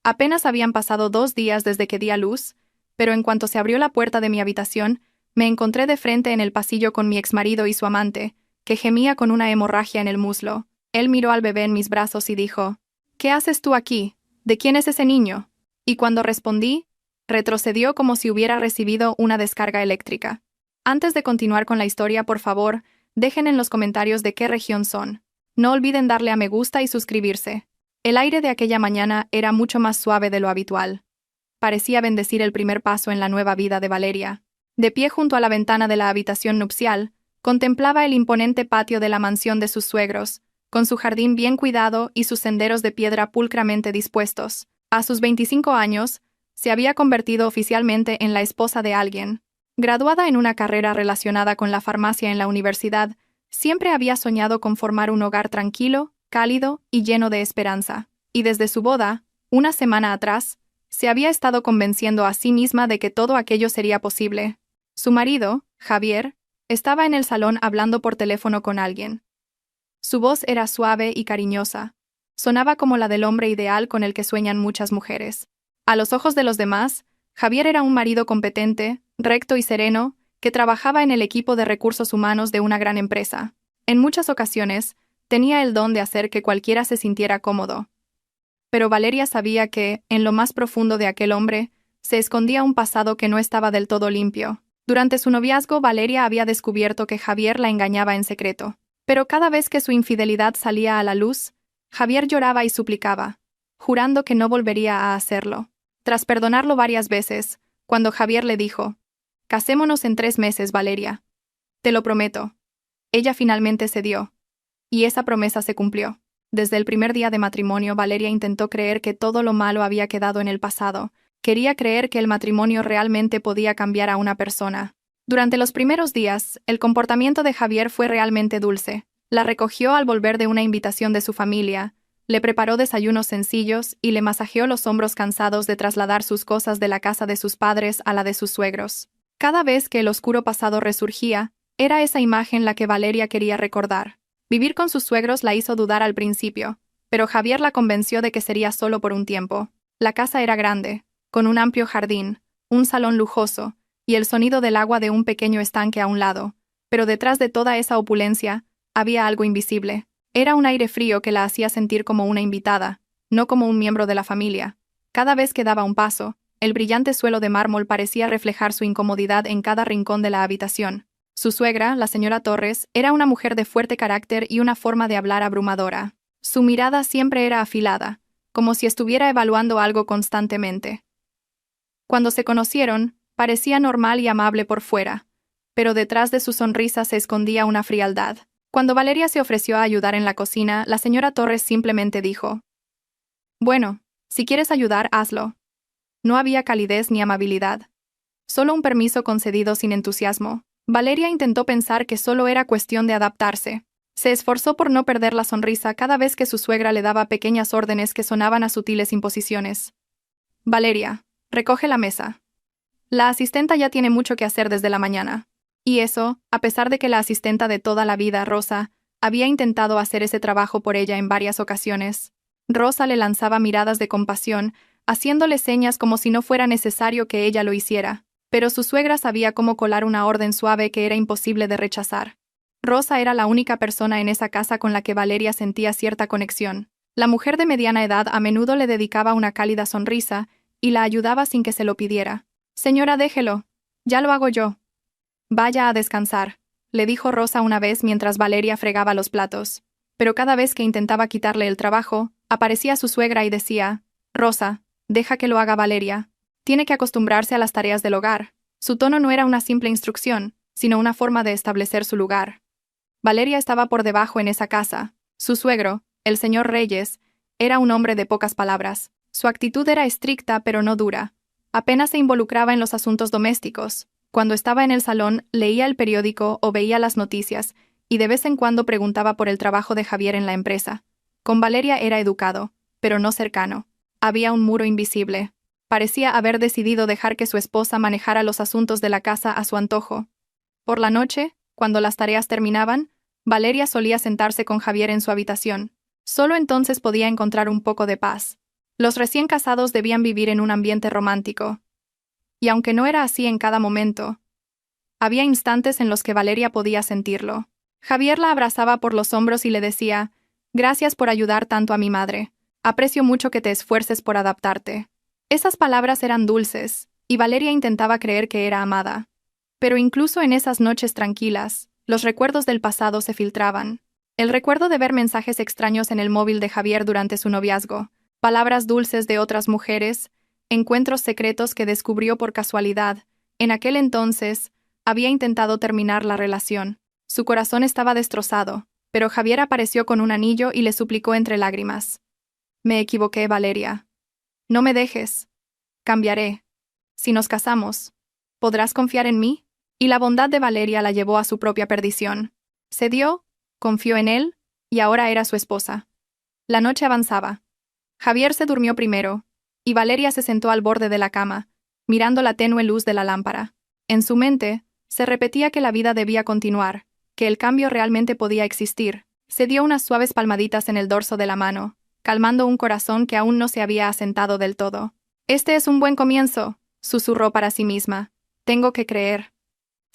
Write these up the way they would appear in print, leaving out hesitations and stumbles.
Apenas habían pasado 2 días desde que di a luz, pero en cuanto se abrió la puerta de mi habitación, me encontré de frente en el pasillo con mi exmarido y su amante, que gemía con una hemorragia en el muslo. Él miró al bebé en mis brazos y dijo: «¿Qué haces tú aquí? ¿De quién es ese niño?». Y cuando respondí, retrocedió como si hubiera recibido una descarga eléctrica. Antes de continuar con la historia, por favor, dejen en los comentarios de qué región son. No olviden darle a me gusta y suscribirse. El aire de aquella mañana era mucho más suave de lo habitual. Parecía bendecir el primer paso en la nueva vida de Valeria. De pie junto a la ventana de la habitación nupcial, contemplaba el imponente patio de la mansión de sus suegros, con su jardín bien cuidado y sus senderos de piedra pulcramente dispuestos. A sus 25 años, se había convertido oficialmente en la esposa de alguien. Graduada en una carrera relacionada con la farmacia en la universidad, siempre había soñado con formar un hogar tranquilo, cálido y lleno de esperanza. Y desde su boda, una semana atrás, se había estado convenciendo a sí misma de que todo aquello sería posible. Su marido, Javier, estaba en el salón hablando por teléfono con alguien. Su voz era suave y cariñosa. Sonaba como la del hombre ideal con el que sueñan muchas mujeres. A los ojos de los demás, Javier era un marido competente, recto y sereno, que trabajaba en el equipo de recursos humanos de una gran empresa. En muchas ocasiones, tenía el don de hacer que cualquiera se sintiera cómodo. Pero Valeria sabía que, en lo más profundo de aquel hombre, se escondía un pasado que no estaba del todo limpio. Durante su noviazgo, Valeria había descubierto que Javier la engañaba en secreto. Pero cada vez que su infidelidad salía a la luz, Javier lloraba y suplicaba, jurando que no volvería a hacerlo. Tras perdonarlo varias veces, cuando Javier le dijo: «Casémonos en 3 meses, Valeria. Te lo prometo». Ella finalmente cedió. Y esa promesa se cumplió. Desde el primer día de matrimonio, Valeria intentó creer que todo lo malo había quedado en el pasado. Quería creer que el matrimonio realmente podía cambiar a una persona. Durante los primeros días, el comportamiento de Javier fue realmente dulce. La recogió al volver de una invitación de su familia, le preparó desayunos sencillos y le masajeó los hombros cansados de trasladar sus cosas de la casa de sus padres a la de sus suegros. Cada vez que el oscuro pasado resurgía, era esa imagen la que Valeria quería recordar. Vivir con sus suegros la hizo dudar al principio, pero Javier la convenció de que sería solo por un tiempo. La casa era grande, con un amplio jardín, un salón lujoso, y el sonido del agua de un pequeño estanque a un lado, pero detrás de toda esa opulencia, había algo invisible. Era un aire frío que la hacía sentir como una invitada, no como un miembro de la familia. Cada vez que daba un paso, el brillante suelo de mármol parecía reflejar su incomodidad en cada rincón de la habitación. Su suegra, la señora Torres, era una mujer de fuerte carácter y una forma de hablar abrumadora. Su mirada siempre era afilada, como si estuviera evaluando algo constantemente. Cuando se conocieron, parecía normal y amable por fuera, pero detrás de su sonrisa se escondía una frialdad. Cuando Valeria se ofreció a ayudar en la cocina, la señora Torres simplemente dijo: «Bueno, si quieres ayudar, hazlo». No había calidez ni amabilidad. Solo un permiso concedido sin entusiasmo. Valeria intentó pensar que solo era cuestión de adaptarse. Se esforzó por no perder la sonrisa cada vez que su suegra le daba pequeñas órdenes que sonaban a sutiles imposiciones. «Valeria, recoge la mesa. La asistenta ya tiene mucho que hacer desde la mañana». Y eso, a pesar de que la asistenta de toda la vida, Rosa, había intentado hacer ese trabajo por ella en varias ocasiones. Rosa le lanzaba miradas de compasión, haciéndole señas como si no fuera necesario que ella lo hiciera, pero su suegra sabía cómo colar una orden suave que era imposible de rechazar. Rosa era la única persona en esa casa con la que Valeria sentía cierta conexión. La mujer de mediana edad a menudo le dedicaba una cálida sonrisa y la ayudaba sin que se lo pidiera. «Señora, déjelo. Ya lo hago yo». «Vaya a descansar», le dijo Rosa una vez mientras Valeria fregaba los platos. Pero cada vez que intentaba quitarle el trabajo, aparecía su suegra y decía: «Rosa, deja que lo haga Valeria. Tiene que acostumbrarse a las tareas del hogar». Su tono no era una simple instrucción, sino una forma de establecer su lugar. Valeria estaba por debajo en esa casa. Su suegro, el señor Reyes, era un hombre de pocas palabras. Su actitud era estricta pero no dura. Apenas se involucraba en los asuntos domésticos. Cuando estaba en el salón, leía el periódico o veía las noticias, y de vez en cuando preguntaba por el trabajo de Javier en la empresa. Con Valeria era educado, pero no cercano. Había un muro invisible. Parecía haber decidido dejar que su esposa manejara los asuntos de la casa a su antojo. Por la noche, cuando las tareas terminaban, Valeria solía sentarse con Javier en su habitación. Solo entonces podía encontrar un poco de paz. Los recién casados debían vivir en un ambiente romántico. Y aunque no era así en cada momento, había instantes en los que Valeria podía sentirlo. Javier la abrazaba por los hombros y le decía: «Gracias por ayudar tanto a mi madre. Aprecio mucho que te esfuerces por adaptarte». Esas palabras eran dulces, y Valeria intentaba creer que era amada. Pero incluso en esas noches tranquilas, los recuerdos del pasado se filtraban. El recuerdo de ver mensajes extraños en el móvil de Javier durante su noviazgo, palabras dulces de otras mujeres, encuentros secretos que descubrió por casualidad. En aquel entonces, había intentado terminar la relación. Su corazón estaba destrozado, pero Javier apareció con un anillo y le suplicó entre lágrimas: «Me equivoqué, Valeria. No me dejes. Cambiaré. Si nos casamos, ¿podrás confiar en mí?». Y la bondad de Valeria la llevó a su propia perdición. Cedió, confió en él, y ahora era su esposa. La noche avanzaba. Javier se durmió primero, y Valeria se sentó al borde de la cama, mirando la tenue luz de la lámpara. En su mente, se repetía que la vida debía continuar, que el cambio realmente podía existir. Se dio unas suaves palmaditas en el dorso de la mano, calmando un corazón que aún no se había asentado del todo. «Este es un buen comienzo», susurró para sí misma. «Tengo que creer».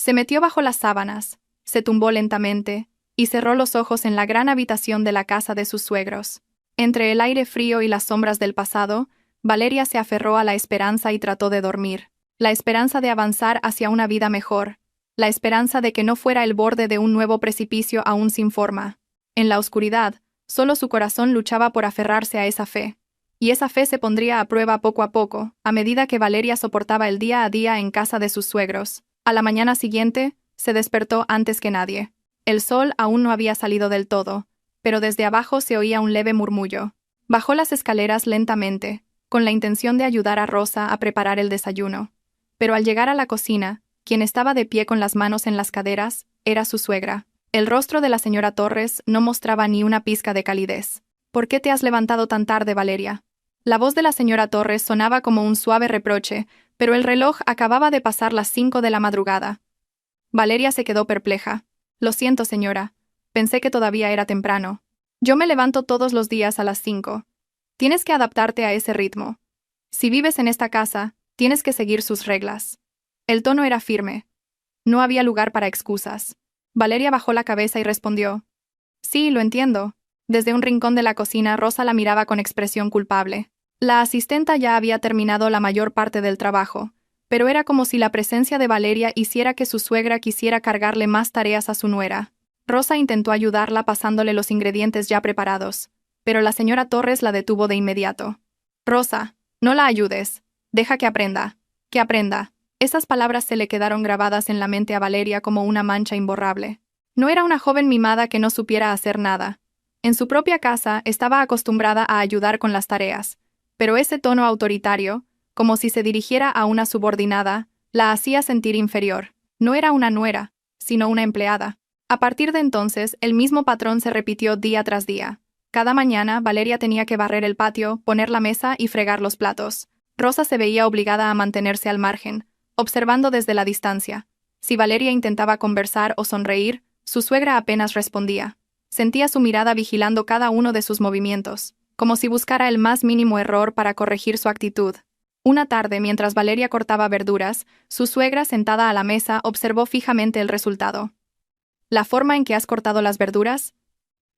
Se metió bajo las sábanas, se tumbó lentamente, y cerró los ojos en la gran habitación de la casa de sus suegros. Entre el aire frío y las sombras del pasado, Valeria se aferró a la esperanza y trató de dormir. La esperanza de avanzar hacia una vida mejor. La esperanza de que no fuera el borde de un nuevo precipicio aún sin forma. En la oscuridad, solo su corazón luchaba por aferrarse a esa fe. Y esa fe se pondría a prueba poco a poco, a medida que Valeria soportaba el día a día en casa de sus suegros. A la mañana siguiente, se despertó antes que nadie. El sol aún no había salido del todo, pero desde abajo se oía un leve murmullo. Bajó las escaleras lentamente, con la intención de ayudar a Rosa a preparar el desayuno. Pero al llegar a la cocina, quien estaba de pie con las manos en las caderas, era su suegra. El rostro de la señora Torres no mostraba ni una pizca de calidez. «¿Por qué te has levantado tan tarde, Valeria?». La voz de la señora Torres sonaba como un suave reproche, pero el reloj acababa de pasar las 5 de la madrugada. Valeria se quedó perpleja. «Lo siento, señora. Pensé que todavía era temprano. Yo me levanto todos los días a las 5. Tienes que adaptarte a ese ritmo. Si vives en esta casa, tienes que seguir sus reglas». El tono era firme. No había lugar para excusas. Valeria bajó la cabeza y respondió: «Sí, lo entiendo». Desde un rincón de la cocina, Rosa la miraba con expresión culpable. La asistenta ya había terminado la mayor parte del trabajo, pero era como si la presencia de Valeria hiciera que su suegra quisiera cargarle más tareas a su nuera. Rosa intentó ayudarla pasándole los ingredientes ya preparados, pero la señora Torres la detuvo de inmediato. «Rosa, no la ayudes. Deja que aprenda. Que aprenda». Esas palabras se le quedaron grabadas en la mente a Valeria como una mancha imborrable. No era una joven mimada que no supiera hacer nada. En su propia casa estaba acostumbrada a ayudar con las tareas, pero ese tono autoritario, como si se dirigiera a una subordinada, la hacía sentir inferior. No era una nuera, sino una empleada. A partir de entonces, el mismo patrón se repitió día tras día. Cada mañana, Valeria tenía que barrer el patio, poner la mesa y fregar los platos. Rosa se veía obligada a mantenerse al margen, observando desde la distancia. Si Valeria intentaba conversar o sonreír, su suegra apenas respondía. Sentía su mirada vigilando cada uno de sus movimientos, como si buscara el más mínimo error para corregir su actitud. Una tarde, mientras Valeria cortaba verduras, su suegra, sentada a la mesa, observó fijamente el resultado. «¿La forma en que has cortado las verduras?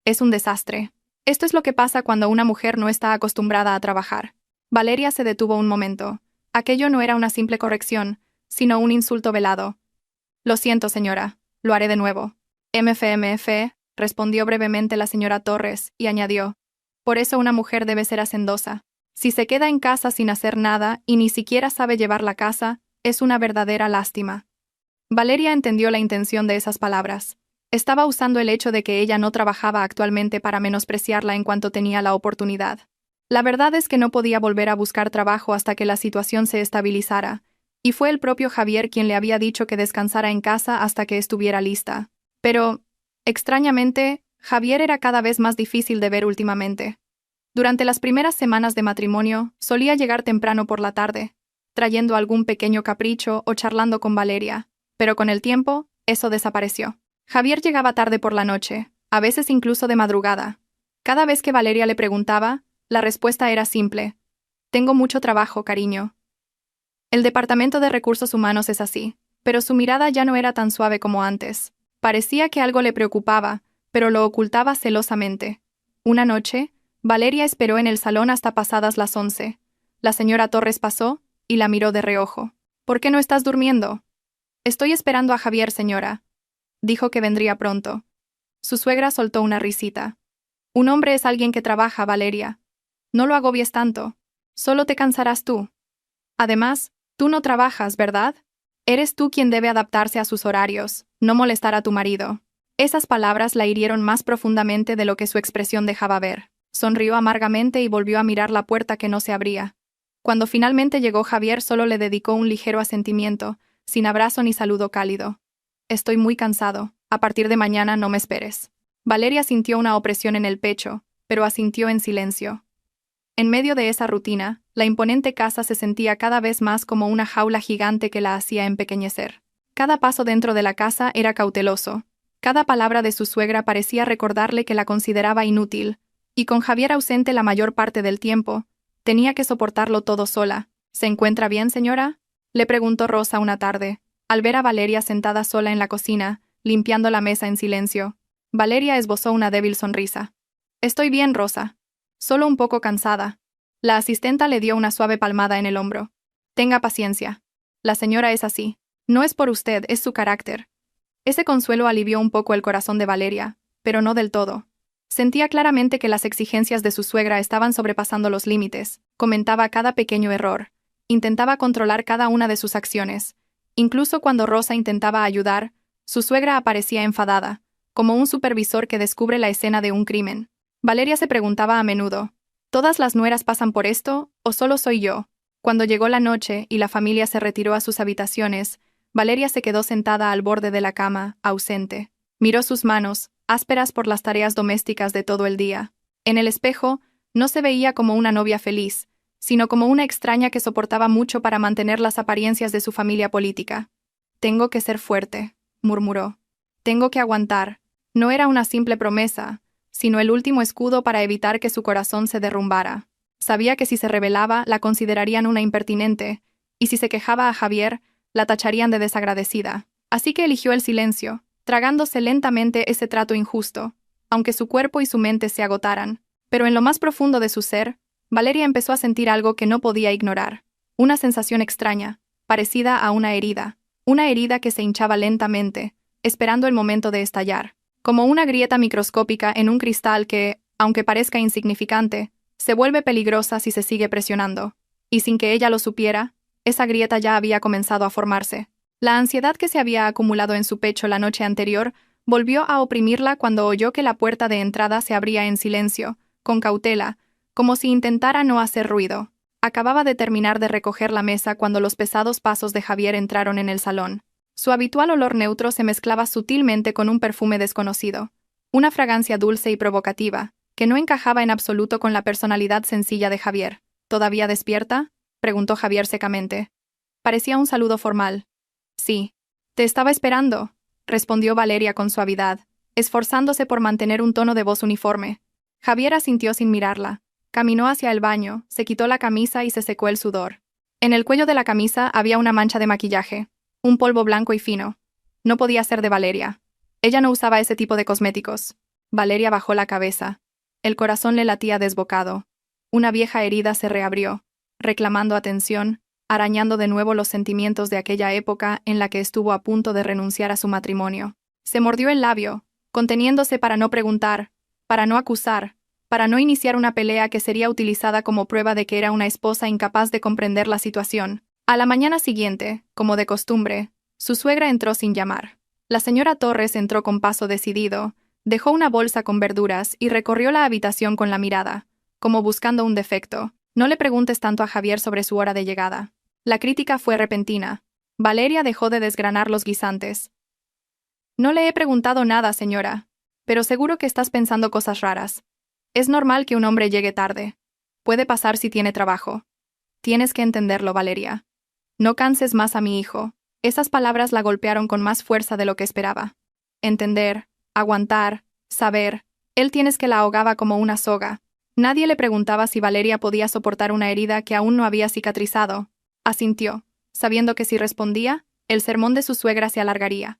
Es un desastre. Esto es lo que pasa cuando una mujer no está acostumbrada a trabajar». Valeria se detuvo un momento. Aquello no era una simple corrección, sino un insulto velado. «Lo siento, señora. Lo haré de nuevo». «MFMF», respondió brevemente la señora Torres, y añadió: «Por eso una mujer debe ser hacendosa. Si se queda en casa sin hacer nada y ni siquiera sabe llevar la casa, es una verdadera lástima». Valeria entendió la intención de esas palabras. Estaba usando el hecho de que ella no trabajaba actualmente para menospreciarla en cuanto tenía la oportunidad. La verdad es que no podía volver a buscar trabajo hasta que la situación se estabilizara, y fue el propio Javier quien le había dicho que descansara en casa hasta que estuviera lista. Pero, extrañamente, Javier era cada vez más difícil de ver últimamente. Durante las primeras semanas de matrimonio, solía llegar temprano por la tarde, trayendo algún pequeño capricho o charlando con Valeria, pero con el tiempo, eso desapareció. Javier llegaba tarde por la noche, a veces incluso de madrugada. Cada vez que Valeria le preguntaba, la respuesta era simple: Tengo mucho trabajo, cariño. El Departamento de Recursos Humanos es así, pero su mirada ya no era tan suave como antes. Parecía que algo le preocupaba, pero lo ocultaba celosamente. Una noche, Valeria esperó en el salón hasta pasadas las 11. La señora Torres pasó y la miró de reojo. ¿Por qué no estás durmiendo? Estoy esperando a Javier, señora. Dijo que vendría pronto. Su suegra soltó una risita. Un hombre es alguien que trabaja, Valeria. No lo agobies tanto. Solo te cansarás tú. Además, tú no trabajas, ¿verdad? Eres tú quien debe adaptarse a sus horarios, no molestar a tu marido. Esas palabras la hirieron más profundamente de lo que su expresión dejaba ver. Sonrió amargamente y volvió a mirar la puerta que no se abría. Cuando finalmente llegó Javier, solo le dedicó un ligero asentimiento, sin abrazo ni saludo cálido. Estoy muy cansado. A partir de mañana no me esperes. Valeria sintió una opresión en el pecho, pero asintió en silencio. En medio de esa rutina, la imponente casa se sentía cada vez más como una jaula gigante que la hacía empequeñecer. Cada paso dentro de la casa era cauteloso. Cada palabra de su suegra parecía recordarle que la consideraba inútil, y con Javier ausente la mayor parte del tiempo, tenía que soportarlo todo sola. ¿Se encuentra bien, señora?, le preguntó Rosa una tarde, al ver a Valeria sentada sola en la cocina, limpiando la mesa en silencio. Valeria esbozó una débil sonrisa. Estoy bien, Rosa. Solo un poco cansada. La asistenta le dio una suave palmada en el hombro. Tenga paciencia. La señora es así. No es por usted, es su carácter. Ese consuelo alivió un poco el corazón de Valeria, pero no del todo. Sentía claramente que las exigencias de su suegra estaban sobrepasando los límites, comentaba cada pequeño error, intentaba controlar cada una de sus acciones. Incluso cuando Rosa intentaba ayudar, su suegra aparecía enfadada, como un supervisor que descubre la escena de un crimen. Valeria se preguntaba a menudo, ¿todas las nueras pasan por esto, o solo soy yo? Cuando llegó la noche y la familia se retiró a sus habitaciones, Valeria se quedó sentada al borde de la cama, ausente. Miró sus manos, ásperas por las tareas domésticas de todo el día. En el espejo, no se veía como una novia feliz, sino como una extraña que soportaba mucho para mantener las apariencias de su familia política. Tengo que ser fuerte, murmuró. Tengo que aguantar. No era una simple promesa, sino el último escudo para evitar que su corazón se derrumbara. Sabía que si se rebelaba, la considerarían una impertinente, y si se quejaba a Javier, la tacharían de desagradecida. Así que eligió el silencio, tragándose lentamente ese trato injusto, aunque su cuerpo y su mente se agotaran. Pero en lo más profundo de su ser, Valeria empezó a sentir algo que no podía ignorar. Una sensación extraña, parecida a una herida que se hinchaba lentamente, esperando el momento de estallar. Como una grieta microscópica en un cristal que, aunque parezca insignificante, se vuelve peligrosa si se sigue presionando. Y sin que ella lo supiera, esa grieta ya había comenzado a formarse. La ansiedad que se había acumulado en su pecho la noche anterior volvió a oprimirla cuando oyó que la puerta de entrada se abría en silencio, con cautela, como si intentara no hacer ruido. Acababa de terminar de recoger la mesa cuando los pesados pasos de Javier entraron en el salón. Su habitual olor neutro se mezclaba sutilmente con un perfume desconocido, una fragancia dulce y provocativa, que no encajaba en absoluto con la personalidad sencilla de Javier. ¿Todavía despierta?, preguntó Javier secamente. Parecía un saludo formal. Sí. Te estaba esperando, respondió Valeria con suavidad, esforzándose por mantener un tono de voz uniforme. Javier asintió sin mirarla. Caminó hacia el baño, se quitó la camisa y se secó el sudor. En el cuello de la camisa había una mancha de maquillaje, un polvo blanco y fino. No podía ser de Valeria. Ella no usaba ese tipo de cosméticos. Valeria bajó la cabeza. El corazón le latía desbocado. Una vieja herida se reabrió, reclamando atención, arañando de nuevo los sentimientos de aquella época en la que estuvo a punto de renunciar a su matrimonio. Se mordió el labio, conteniéndose para no preguntar, para no acusar, para no iniciar una pelea que sería utilizada como prueba de que era una esposa incapaz de comprender la situación. A la mañana siguiente, como de costumbre, su suegra entró sin llamar. La señora Torres entró con paso decidido, dejó una bolsa con verduras y recorrió la habitación con la mirada, como buscando un defecto. No le preguntes tanto a Javier sobre su hora de llegada. La crítica fue repentina. Valeria dejó de desgranar los guisantes. No le he preguntado nada, señora, pero seguro que estás pensando cosas raras. Es normal que un hombre llegue tarde. Puede pasar si tiene trabajo. Tienes que entenderlo, Valeria. No canses más a mi hijo. Esas palabras la golpearon con más fuerza de lo que esperaba. Entender, aguantar, saber, él tienes que la ahogaba como una soga. Nadie le preguntaba si Valeria podía soportar una herida que aún no había cicatrizado. Asintió, sabiendo que si respondía, el sermón de su suegra se alargaría.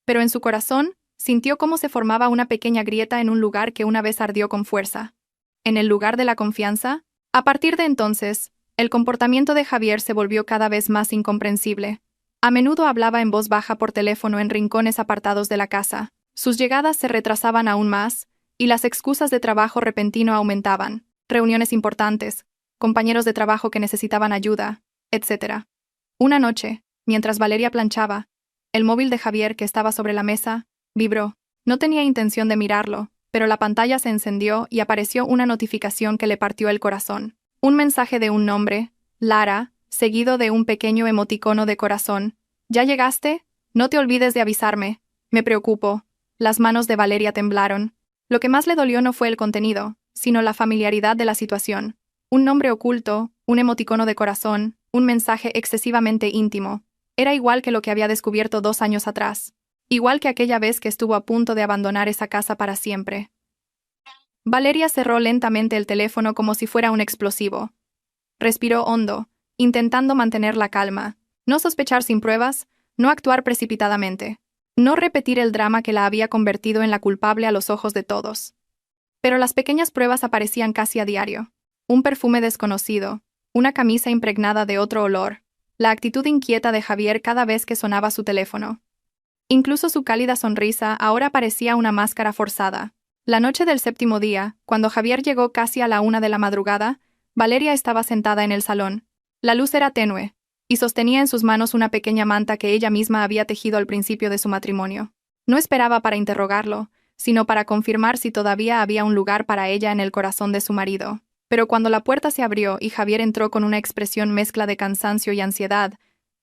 Pero en su corazón, sintió cómo se formaba una pequeña grieta en un lugar que una vez ardió con fuerza. En el lugar de la confianza, a partir de entonces, el comportamiento de Javier se volvió cada vez más incomprensible. A menudo hablaba en voz baja por teléfono en rincones apartados de la casa. Sus llegadas se retrasaban aún más, y las excusas de trabajo repentino aumentaban. Reuniones importantes, compañeros de trabajo que necesitaban ayuda, etc. Una noche, mientras Valeria planchaba, el móvil de Javier que estaba sobre la mesa vibró. No tenía intención de mirarlo, pero la pantalla se encendió y apareció una notificación que le partió el corazón. Un mensaje de un nombre, Lara, seguido de un pequeño emoticono de corazón. ¿Ya llegaste? No te olvides de avisarme. Me preocupo. Las manos de Valeria temblaron. Lo que más le dolió no fue el contenido, sino la familiaridad de la situación. Un nombre oculto, un emoticono de corazón, un mensaje excesivamente íntimo. Era igual que lo que había descubierto 2 años atrás. Igual que aquella vez que estuvo a punto de abandonar esa casa para siempre. Valeria cerró lentamente el teléfono como si fuera un explosivo. Respiró hondo, intentando mantener la calma, no sospechar sin pruebas, no actuar precipitadamente, no repetir el drama que la había convertido en la culpable a los ojos de todos. Pero las pequeñas pruebas aparecían casi a diario. Un perfume desconocido, una camisa impregnada de otro olor, la actitud inquieta de Javier cada vez que sonaba su teléfono. Incluso su cálida sonrisa ahora parecía una máscara forzada. La noche del 7º día, cuando Javier llegó casi a la 1 de la madrugada, Valeria estaba sentada en el salón. La luz era tenue, y sostenía en sus manos una pequeña manta que ella misma había tejido al principio de su matrimonio. No esperaba para interrogarlo, sino para confirmar si todavía había un lugar para ella en el corazón de su marido. Pero cuando la puerta se abrió y Javier entró con una expresión mezcla de cansancio y ansiedad,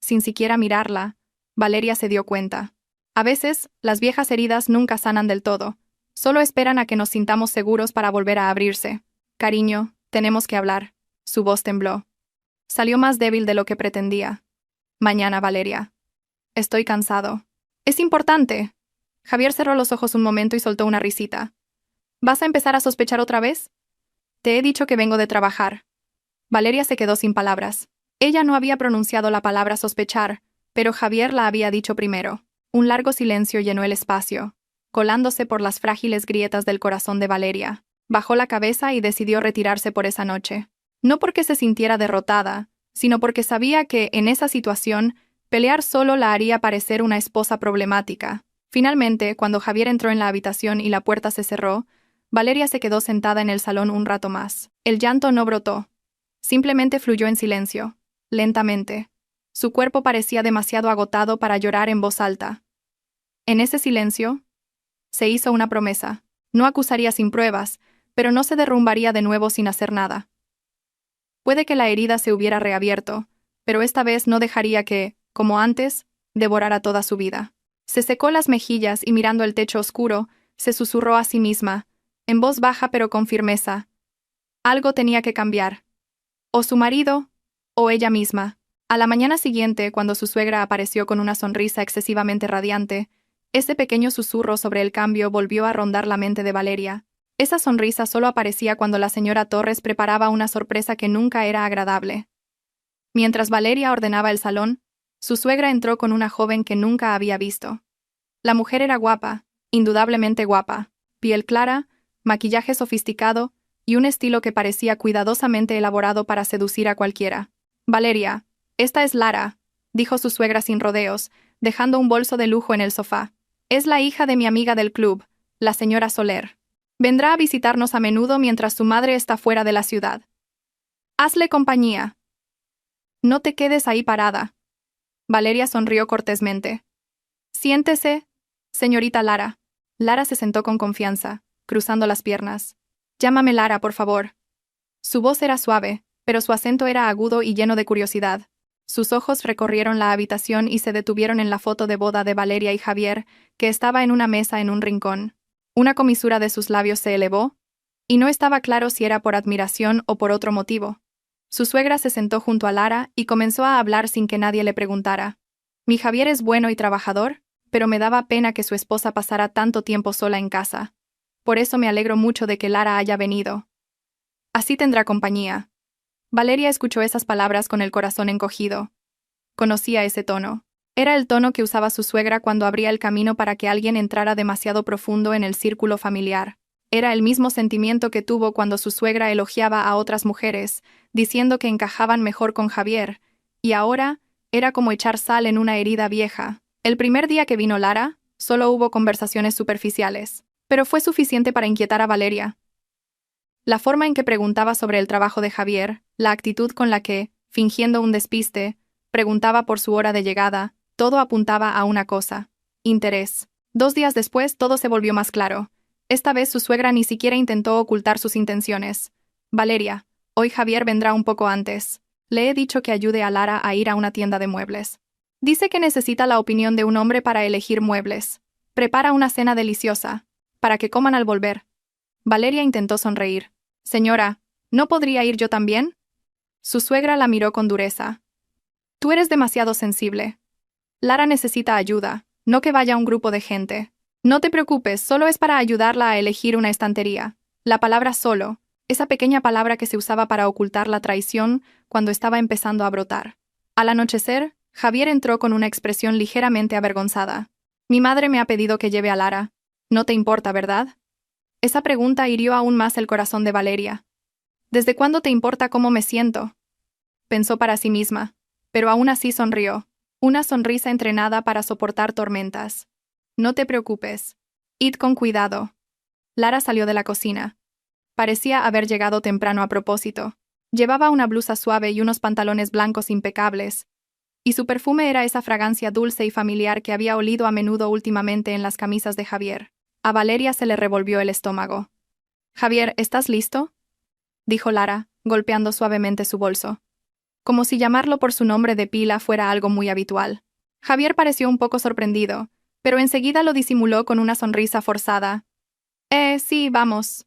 sin siquiera mirarla, Valeria se dio cuenta. A veces, las viejas heridas nunca sanan del todo. Solo esperan a que nos sintamos seguros para volver a abrirse. Cariño, tenemos que hablar. Su voz tembló. Salió más débil de lo que pretendía. Mañana, Valeria. Estoy cansado. Es importante. Javier cerró los ojos un momento y soltó una risita. ¿Vas a empezar a sospechar otra vez? Te he dicho que vengo de trabajar. Valeria se quedó sin palabras. Ella no había pronunciado la palabra sospechar, pero Javier la había dicho primero. Un largo silencio llenó el espacio, colándose por las frágiles grietas del corazón de Valeria. Bajó la cabeza y decidió retirarse por esa noche. No porque se sintiera derrotada, sino porque sabía que, en esa situación, pelear solo la haría parecer una esposa problemática. Finalmente, cuando Javier entró en la habitación y la puerta se cerró, Valeria se quedó sentada en el salón un rato más. El llanto no brotó. Simplemente fluyó en silencio, lentamente. Su cuerpo parecía demasiado agotado para llorar en voz alta. En ese silencio, se hizo una promesa. No acusaría sin pruebas, pero no se derrumbaría de nuevo sin hacer nada. Puede que la herida se hubiera reabierto, pero esta vez no dejaría que, como antes, devorara toda su vida. Se secó las mejillas y mirando el techo oscuro, se susurró a sí misma, en voz baja pero con firmeza. Algo tenía que cambiar. O su marido, o ella misma. A la mañana siguiente, cuando su suegra apareció con una sonrisa excesivamente radiante, ese pequeño susurro sobre el cambio volvió a rondar la mente de Valeria. Esa sonrisa solo aparecía cuando la señora Torres preparaba una sorpresa que nunca era agradable. Mientras Valeria ordenaba el salón, su suegra entró con una joven que nunca había visto. La mujer era guapa, indudablemente guapa, piel clara, maquillaje sofisticado y un estilo que parecía cuidadosamente elaborado para seducir a cualquiera. Valeria, esta es Lara, dijo su suegra sin rodeos, dejando un bolso de lujo en el sofá. Es la hija de mi amiga del club, la señora Soler. Vendrá a visitarnos a menudo mientras su madre está fuera de la ciudad. Hazle compañía. No te quedes ahí parada. Valeria sonrió cortésmente. Siéntese, señorita Lara. Lara se sentó con confianza, cruzando las piernas. Llámame Lara, por favor. Su voz era suave, pero su acento era agudo y lleno de curiosidad. Sus ojos recorrieron la habitación y se detuvieron en la foto de boda de Valeria y Javier, que estaba en una mesa en un rincón. Una comisura de sus labios se elevó, y no estaba claro si era por admiración o por otro motivo. Su suegra se sentó junto a Lara y comenzó a hablar sin que nadie le preguntara. Mi Javier es bueno y trabajador, pero me daba pena que su esposa pasara tanto tiempo sola en casa. Por eso me alegro mucho de que Lara haya venido. Así tendrá compañía. Valeria escuchó esas palabras con el corazón encogido. Conocía ese tono. Era el tono que usaba su suegra cuando abría el camino para que alguien entrara demasiado profundo en el círculo familiar. Era el mismo sentimiento que tuvo cuando su suegra elogiaba a otras mujeres, diciendo que encajaban mejor con Javier, y ahora era como echar sal en una herida vieja. El primer día que vino Lara, solo hubo conversaciones superficiales, pero fue suficiente para inquietar a Valeria. La forma en que preguntaba sobre el trabajo de Javier, la actitud con la que, fingiendo un despiste, preguntaba por su hora de llegada, todo apuntaba a una cosa: interés. 2 días después todo se volvió más claro. Esta vez su suegra ni siquiera intentó ocultar sus intenciones. Valeria, hoy Javier vendrá un poco antes. Le he dicho que ayude a Lara a ir a una tienda de muebles. Dice que necesita la opinión de un hombre para elegir muebles. Prepara una cena deliciosa, para que coman al volver. Valeria intentó sonreír. Señora, ¿no podría ir yo también? Su suegra la miró con dureza. Tú eres demasiado sensible. Lara necesita ayuda, no que vaya un grupo de gente. No te preocupes, solo es para ayudarla a elegir una estantería. La palabra solo, esa pequeña palabra que se usaba para ocultar la traición cuando estaba empezando a brotar. Al anochecer, Javier entró con una expresión ligeramente avergonzada. Mi madre me ha pedido que lleve a Lara. No te importa, ¿verdad? Esa pregunta hirió aún más el corazón de Valeria. ¿Desde cuándo te importa cómo me siento? Pensó para sí misma, pero aún así sonrió. Una sonrisa entrenada para soportar tormentas. No te preocupes. Id con cuidado. Lara salió de la cocina. Parecía haber llegado temprano a propósito. Llevaba una blusa suave y unos pantalones blancos impecables. Y su perfume era esa fragancia dulce y familiar que había olido a menudo últimamente en las camisas de Javier. A Valeria se le revolvió el estómago. Javier, ¿estás listo?, dijo Lara, golpeando suavemente su bolso. Como si llamarlo por su nombre de pila fuera algo muy habitual. Javier pareció un poco sorprendido, pero enseguida lo disimuló con una sonrisa forzada. Sí, vamos.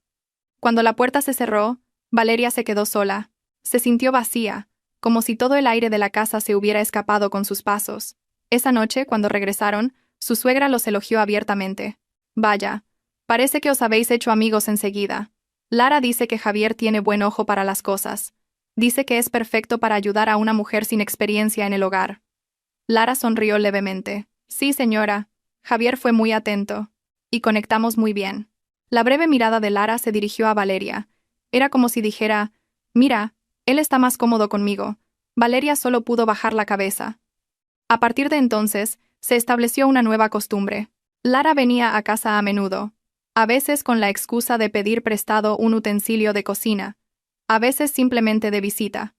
Cuando la puerta se cerró, Valeria se quedó sola. Se sintió vacía, como si todo el aire de la casa se hubiera escapado con sus pasos. Esa noche, cuando regresaron, su suegra los elogió abiertamente. Vaya, parece que os habéis hecho amigos enseguida. Lara dice que Javier tiene buen ojo para las cosas. Dice que es perfecto para ayudar a una mujer sin experiencia en el hogar. Lara sonrió levemente. Sí, señora. Javier fue muy atento. Y conectamos muy bien. La breve mirada de Lara se dirigió a Valeria. Era como si dijera, mira, él está más cómodo conmigo. Valeria solo pudo bajar la cabeza. A partir de entonces, se estableció una nueva costumbre. Lara venía a casa a menudo, a veces con la excusa de pedir prestado un utensilio de cocina, a veces simplemente de visita.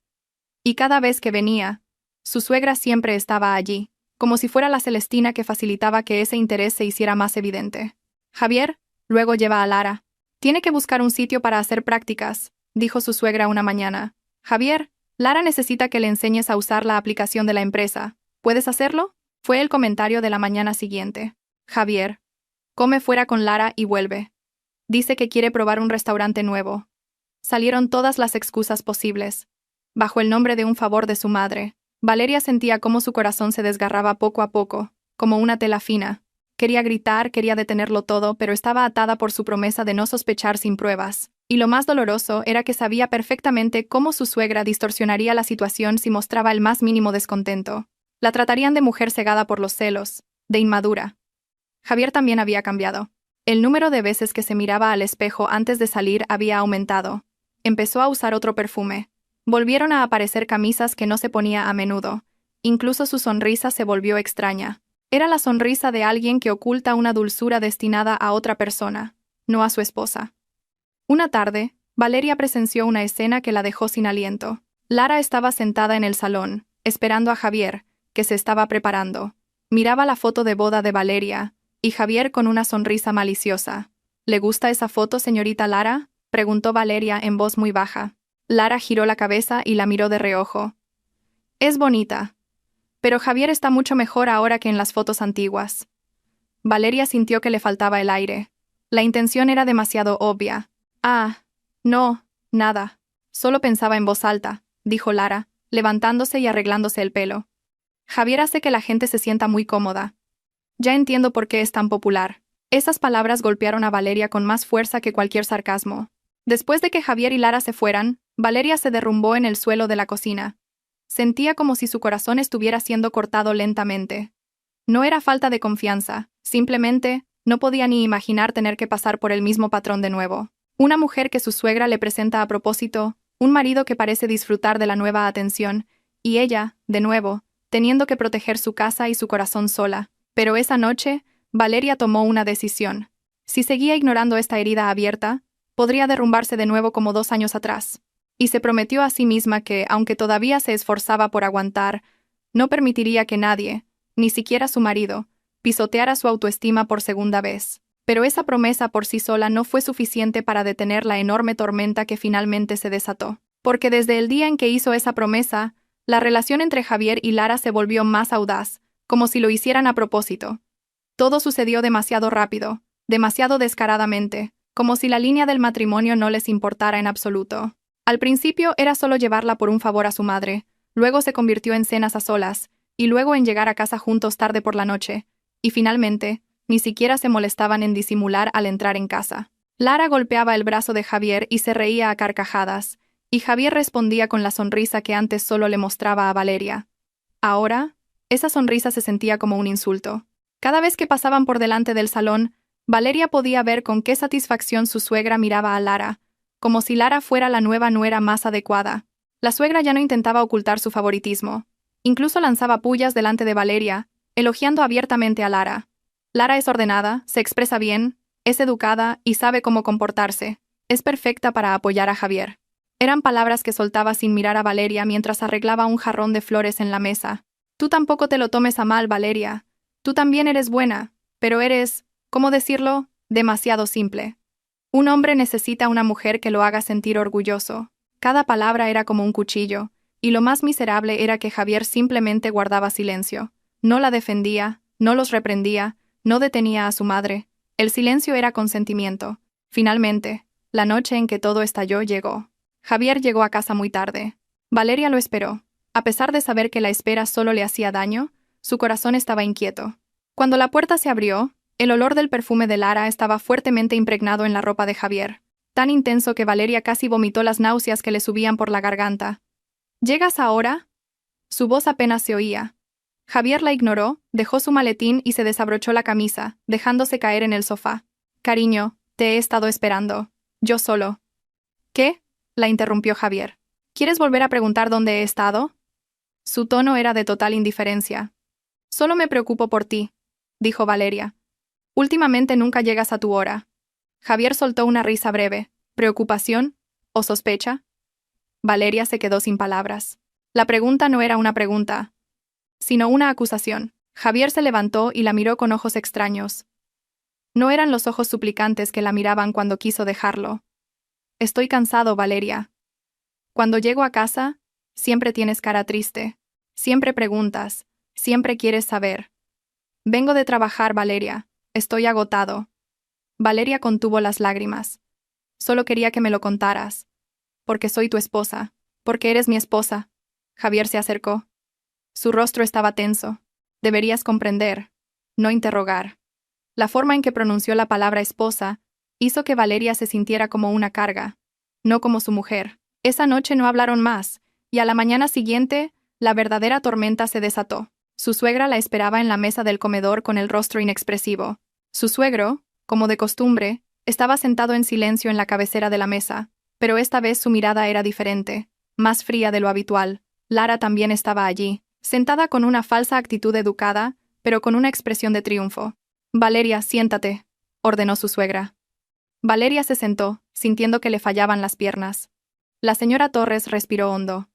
Y cada vez que venía, su suegra siempre estaba allí, como si fuera la Celestina que facilitaba que ese interés se hiciera más evidente. Javier, luego lleva a Lara. Tiene que buscar un sitio para hacer prácticas, dijo su suegra una mañana. Javier, Lara necesita que le enseñes a usar la aplicación de la empresa. ¿Puedes hacerlo? Fue el comentario de la mañana siguiente. Javier, come fuera con Lara y vuelve. Dice que quiere probar un restaurante nuevo. Salieron todas las excusas posibles. Bajo el nombre de un favor de su madre, Valeria sentía cómo su corazón se desgarraba poco a poco, como una tela fina. Quería gritar, quería detenerlo todo, pero estaba atada por su promesa de no sospechar sin pruebas. Y lo más doloroso era que sabía perfectamente cómo su suegra distorsionaría la situación si mostraba el más mínimo descontento. La tratarían de mujer cegada por los celos, de inmadura. Javier también había cambiado. El número de veces que se miraba al espejo antes de salir había aumentado. Empezó a usar otro perfume. Volvieron a aparecer camisas que no se ponía a menudo. Incluso su sonrisa se volvió extraña. Era la sonrisa de alguien que oculta una dulzura destinada a otra persona, no a su esposa. Una tarde, Valeria presenció una escena que la dejó sin aliento. Lara estaba sentada en el salón, esperando a Javier, que se estaba preparando. Miraba la foto de boda de Valeria, y Javier con una sonrisa maliciosa. ¿Le gusta esa foto, señorita Lara?, preguntó Valeria en voz muy baja. Lara giró la cabeza y la miró de reojo. Es bonita. Pero Javier está mucho mejor ahora que en las fotos antiguas. Valeria sintió que le faltaba el aire. La intención era demasiado obvia. Ah, no, nada. Solo pensaba en voz alta, dijo Lara, levantándose y arreglándose el pelo. Javier hace que la gente se sienta muy cómoda. Ya entiendo por qué es tan popular. Esas palabras golpearon a Valeria con más fuerza que cualquier sarcasmo. Después de que Javier y Lara se fueran, Valeria se derrumbó en el suelo de la cocina. Sentía como si su corazón estuviera siendo cortado lentamente. No era falta de confianza, simplemente, no podía ni imaginar tener que pasar por el mismo patrón de nuevo. Una mujer que su suegra le presenta a propósito, un marido que parece disfrutar de la nueva atención, y ella, de nuevo, teniendo que proteger su casa y su corazón sola. Pero esa noche, Valeria tomó una decisión. Si seguía ignorando esta herida abierta, podría derrumbarse de nuevo como 2 años atrás. Y se prometió a sí misma que, aunque todavía se esforzaba por aguantar, no permitiría que nadie, ni siquiera su marido, pisoteara su autoestima por segunda vez. Pero esa promesa por sí sola no fue suficiente para detener la enorme tormenta que finalmente se desató. Porque desde el día en que hizo esa promesa, la relación entre Javier y Lara se volvió más audaz, como si lo hicieran a propósito. Todo sucedió demasiado rápido, demasiado descaradamente, como si la línea del matrimonio no les importara en absoluto. Al principio era solo llevarla por un favor a su madre, luego se convirtió en cenas a solas, y luego en llegar a casa juntos tarde por la noche, y finalmente, ni siquiera se molestaban en disimular al entrar en casa. Lara golpeaba el brazo de Javier y se reía a carcajadas, y Javier respondía con la sonrisa que antes solo le mostraba a Valeria. Ahora, esa sonrisa se sentía como un insulto. Cada vez que pasaban por delante del salón, Valeria podía ver con qué satisfacción su suegra miraba a Lara, como si Lara fuera la nueva nuera más adecuada. La suegra ya no intentaba ocultar su favoritismo. Incluso lanzaba pullas delante de Valeria, elogiando abiertamente a Lara. Lara es ordenada, se expresa bien, es educada y sabe cómo comportarse. Es perfecta para apoyar a Javier. Eran palabras que soltaba sin mirar a Valeria mientras arreglaba un jarrón de flores en la mesa. Tú tampoco te lo tomes a mal, Valeria. Tú también eres buena, pero eres, ¿cómo decirlo?, demasiado simple. Un hombre necesita una mujer que lo haga sentir orgulloso. Cada palabra era como un cuchillo, y lo más miserable era que Javier simplemente guardaba silencio. No la defendía, no los reprendía, no detenía a su madre. El silencio era consentimiento. Finalmente, la noche en que todo estalló llegó. Javier llegó a casa muy tarde. Valeria lo esperó. A pesar de saber que la espera solo le hacía daño, su corazón estaba inquieto. Cuando la puerta se abrió, el olor del perfume de Lara estaba fuertemente impregnado en la ropa de Javier, tan intenso que Valeria casi vomitó las náuseas que le subían por la garganta. ¿Llegas ahora? Su voz apenas se oía. Javier la ignoró, dejó su maletín y se desabrochó la camisa, dejándose caer en el sofá. Cariño, te he estado esperando. Yo solo. ¿Qué? La interrumpió Javier. ¿Quieres volver a preguntar dónde he estado? Su tono era de total indiferencia. Solo me preocupo por ti, dijo Valeria. Últimamente nunca llegas a tu hora. Javier soltó una risa breve. ¿Preocupación? ¿O sospecha? Valeria se quedó sin palabras. La pregunta no era una pregunta, sino una acusación. Javier se levantó y la miró con ojos extraños. No eran los ojos suplicantes que la miraban cuando quiso dejarlo. Estoy cansado, Valeria. Cuando llego a casa, siempre tienes cara triste. Siempre preguntas. Siempre quieres saber. Vengo de trabajar, Valeria. Estoy agotado. Valeria contuvo las lágrimas. Solo quería que me lo contaras. Porque soy tu esposa. Porque eres mi esposa. Javier se acercó. Su rostro estaba tenso. Deberías comprender. No interrogar. La forma en que pronunció la palabra esposa hizo que Valeria se sintiera como una carga, no como su mujer. Esa noche no hablaron más, y a la mañana siguiente, la verdadera tormenta se desató. Su suegra la esperaba en la mesa del comedor con el rostro inexpresivo. Su suegro, como de costumbre, estaba sentado en silencio en la cabecera de la mesa, pero esta vez su mirada era diferente, más fría de lo habitual. Lara también estaba allí, sentada con una falsa actitud educada, pero con una expresión de triunfo. Valeria, siéntate, ordenó su suegra. Valeria se sentó, sintiendo que le fallaban las piernas. La señora Torres respiró hondo.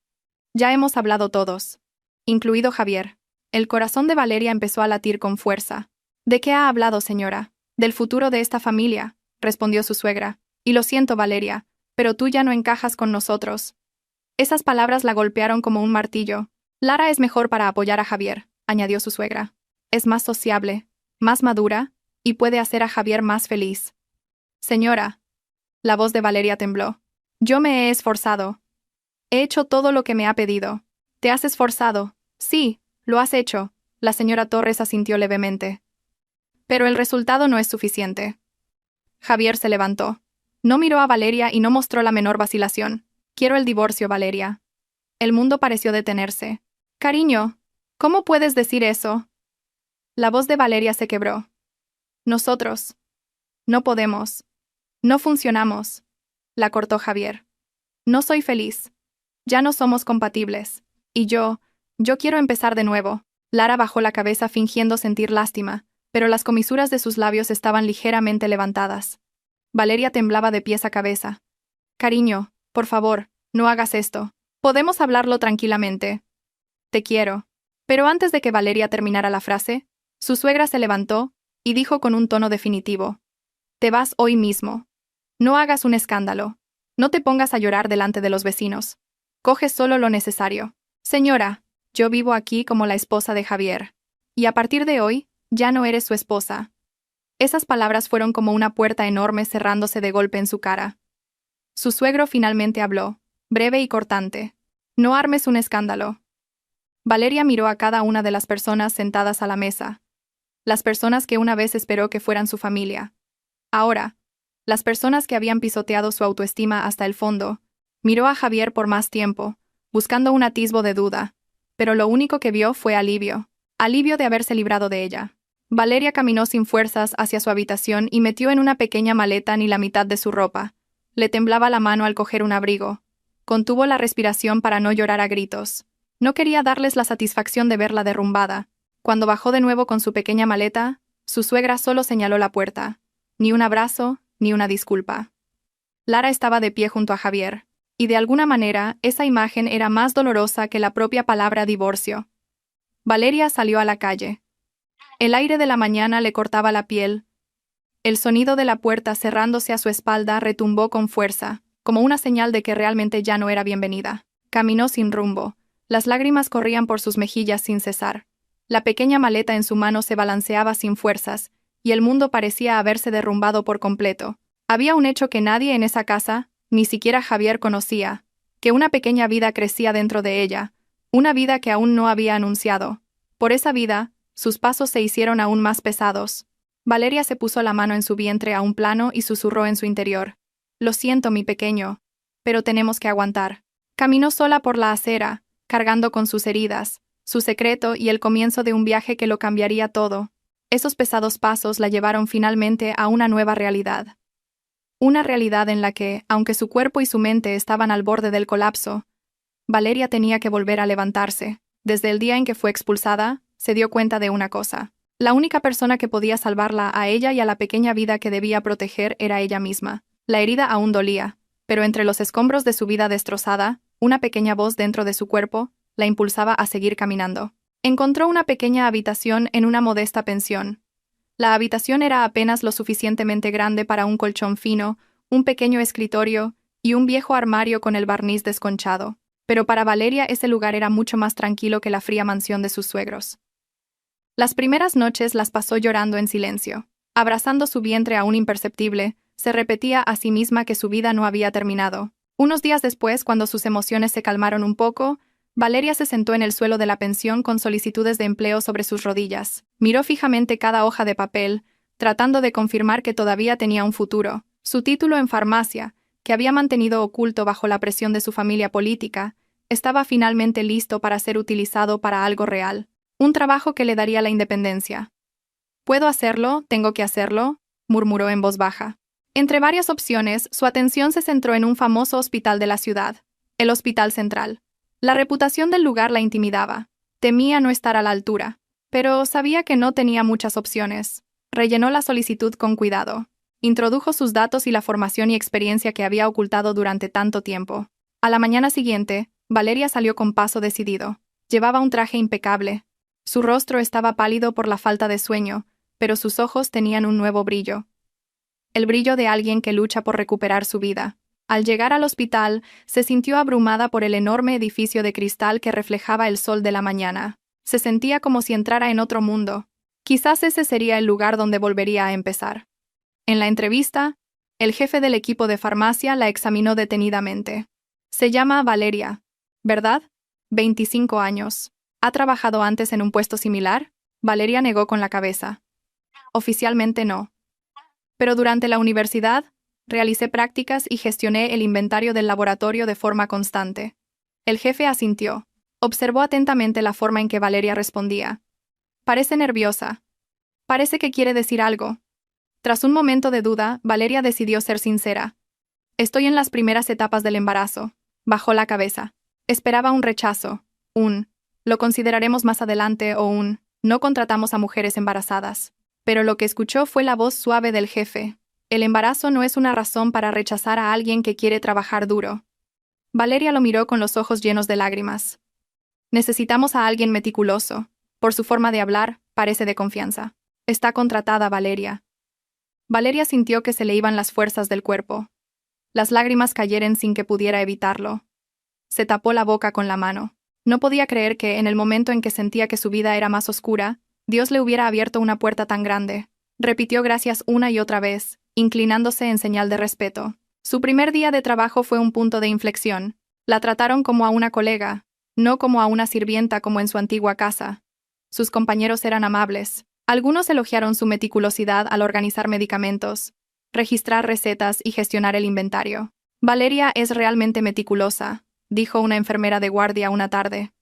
Ya hemos hablado todos, incluido Javier. El corazón de Valeria empezó a latir con fuerza. ¿De qué ha hablado, señora? Del futuro de esta familia, respondió su suegra. Y lo siento, Valeria, pero tú ya no encajas con nosotros. Esas palabras la golpearon como un martillo. Lara es mejor para apoyar a Javier, añadió su suegra. Es más sociable, más madura, y puede hacer a Javier más feliz. Señora. La voz de Valeria tembló. Yo me he esforzado. He hecho todo lo que me ha pedido. ¿Te has esforzado? Sí, lo has hecho. La señora Torres asintió levemente. Pero el resultado no es suficiente. Javier se levantó. No miró a Valeria y no mostró la menor vacilación. Quiero el divorcio, Valeria. El mundo pareció detenerse. Cariño, ¿cómo puedes decir eso? La voz de Valeria se quebró. Nosotros. No podemos. No funcionamos. La cortó Javier. No soy feliz. Ya no somos compatibles. Y yo quiero empezar de nuevo. Lara bajó la cabeza fingiendo sentir lástima, pero las comisuras de sus labios estaban ligeramente levantadas. Valeria temblaba de pies a cabeza. Cariño, por favor, no hagas esto. Podemos hablarlo tranquilamente. Te quiero. Pero antes de que Valeria terminara la frase, su suegra se levantó y dijo con un tono definitivo: Te vas hoy mismo. No hagas un escándalo. No te pongas a llorar delante de los vecinos. Coge solo lo necesario. Señora, yo vivo aquí como la esposa de Javier. Y a partir de hoy, ya no eres su esposa. Esas palabras fueron como una puerta enorme cerrándose de golpe en su cara. Su suegro finalmente habló, breve y cortante. No armes un escándalo. Valeria miró a cada una de las personas sentadas a la mesa. Las personas que una vez esperó que fueran su familia. Ahora, las personas que habían pisoteado su autoestima hasta el fondo. Miró a Javier por más tiempo, buscando un atisbo de duda, pero lo único que vio fue alivio. Alivio de haberse librado de ella. Valeria caminó sin fuerzas hacia su habitación y metió en una pequeña maleta ni la mitad de su ropa. Le temblaba la mano al coger un abrigo. Contuvo la respiración para no llorar a gritos. No quería darles la satisfacción de verla derrumbada. Cuando bajó de nuevo con su pequeña maleta, su suegra solo señaló la puerta. Ni un abrazo, ni una disculpa. Lara estaba de pie junto a Javier, y de alguna manera esa imagen era más dolorosa que la propia palabra divorcio. Valeria salió a la calle. El aire de la mañana le cortaba la piel. El sonido de la puerta cerrándose a su espalda retumbó con fuerza, como una señal de que realmente ya no era bienvenida. Caminó sin rumbo. Las lágrimas corrían por sus mejillas sin cesar. La pequeña maleta en su mano se balanceaba sin fuerzas, y el mundo parecía haberse derrumbado por completo. Había un hecho que nadie en esa casa, ni siquiera Javier conocía, que una pequeña vida crecía dentro de ella, una vida que aún no había anunciado. Por esa vida, sus pasos se hicieron aún más pesados. Valeria se puso la mano en su vientre a un plano y susurró en su interior. Lo siento, mi pequeño, pero tenemos que aguantar. Caminó sola por la acera, cargando con sus heridas, su secreto y el comienzo de un viaje que lo cambiaría todo. Esos pesados pasos la llevaron finalmente a una nueva realidad. Una realidad en la que, aunque su cuerpo y su mente estaban al borde del colapso, Valeria tenía que volver a levantarse. Desde el día en que fue expulsada, se dio cuenta de una cosa. La única persona que podía salvarla a ella y a la pequeña vida que debía proteger era ella misma. La herida aún dolía, pero entre los escombros de su vida destrozada, una pequeña voz dentro de su cuerpo la impulsaba a seguir caminando. Encontró una pequeña habitación en una modesta pensión. La habitación era apenas lo suficientemente grande para un colchón fino, un pequeño escritorio y un viejo armario con el barniz desconchado. Pero para Valeria ese lugar era mucho más tranquilo que la fría mansión de sus suegros. Las primeras noches las pasó llorando en silencio. Abrazando su vientre aún imperceptible, se repetía a sí misma que su vida no había terminado. Unos días después, cuando sus emociones se calmaron un poco, Valeria se sentó en el suelo de la pensión con solicitudes de empleo sobre sus rodillas. Miró fijamente cada hoja de papel, tratando de confirmar que todavía tenía un futuro. Su título en farmacia, que había mantenido oculto bajo la presión de su familia política, estaba finalmente listo para ser utilizado para algo real. Un trabajo que le daría la independencia. «¿Puedo hacerlo? ¿Tengo que hacerlo?», murmuró en voz baja. Entre varias opciones, su atención se centró en un famoso hospital de la ciudad, el Hospital Central. La reputación del lugar la intimidaba. Temía no estar a la altura, pero sabía que no tenía muchas opciones. Rellenó la solicitud con cuidado. Introdujo sus datos y la formación y experiencia que había ocultado durante tanto tiempo. A la mañana siguiente, Valeria salió con paso decidido. Llevaba un traje impecable. Su rostro estaba pálido por la falta de sueño, pero sus ojos tenían un nuevo brillo. El brillo de alguien que lucha por recuperar su vida. Al llegar al hospital, se sintió abrumada por el enorme edificio de cristal que reflejaba el sol de la mañana. Se sentía como si entrara en otro mundo. Quizás ese sería el lugar donde volvería a empezar. En la entrevista, el jefe del equipo de farmacia la examinó detenidamente. Se llama Valeria, ¿verdad? 25 años. ¿Ha trabajado antes en un puesto similar? Valeria negó con la cabeza. Oficialmente no. Pero durante la universidad, Realicé prácticas y gestioné el inventario del laboratorio de forma constante. El jefe asintió. Observó atentamente la forma en que Valeria respondía. Parece nerviosa. Parece que quiere decir algo. Tras un momento de duda, Valeria decidió ser sincera. Estoy en las primeras etapas del embarazo. Bajó la cabeza. Esperaba un rechazo. Lo consideraremos más adelante o no contratamos a mujeres embarazadas. Pero lo que escuchó fue la voz suave del jefe. El embarazo no es una razón para rechazar a alguien que quiere trabajar duro. Valeria lo miró con los ojos llenos de lágrimas. Necesitamos a alguien meticuloso. Por su forma de hablar, parece de confianza. Está contratada, Valeria. Valeria sintió que se le iban las fuerzas del cuerpo. Las lágrimas cayeron sin que pudiera evitarlo. Se tapó la boca con la mano. No podía creer que, en el momento en que sentía que su vida era más oscura, Dios le hubiera abierto una puerta tan grande. Repitió gracias una y otra vez, inclinándose en señal de respeto. Su primer día de trabajo fue un punto de inflexión. La trataron como a una colega, no como a una sirvienta como en su antigua casa. Sus compañeros eran amables. Algunos elogiaron su meticulosidad al organizar medicamentos, registrar recetas y gestionar el inventario. Valeria es realmente meticulosa, dijo una enfermera de guardia una tarde.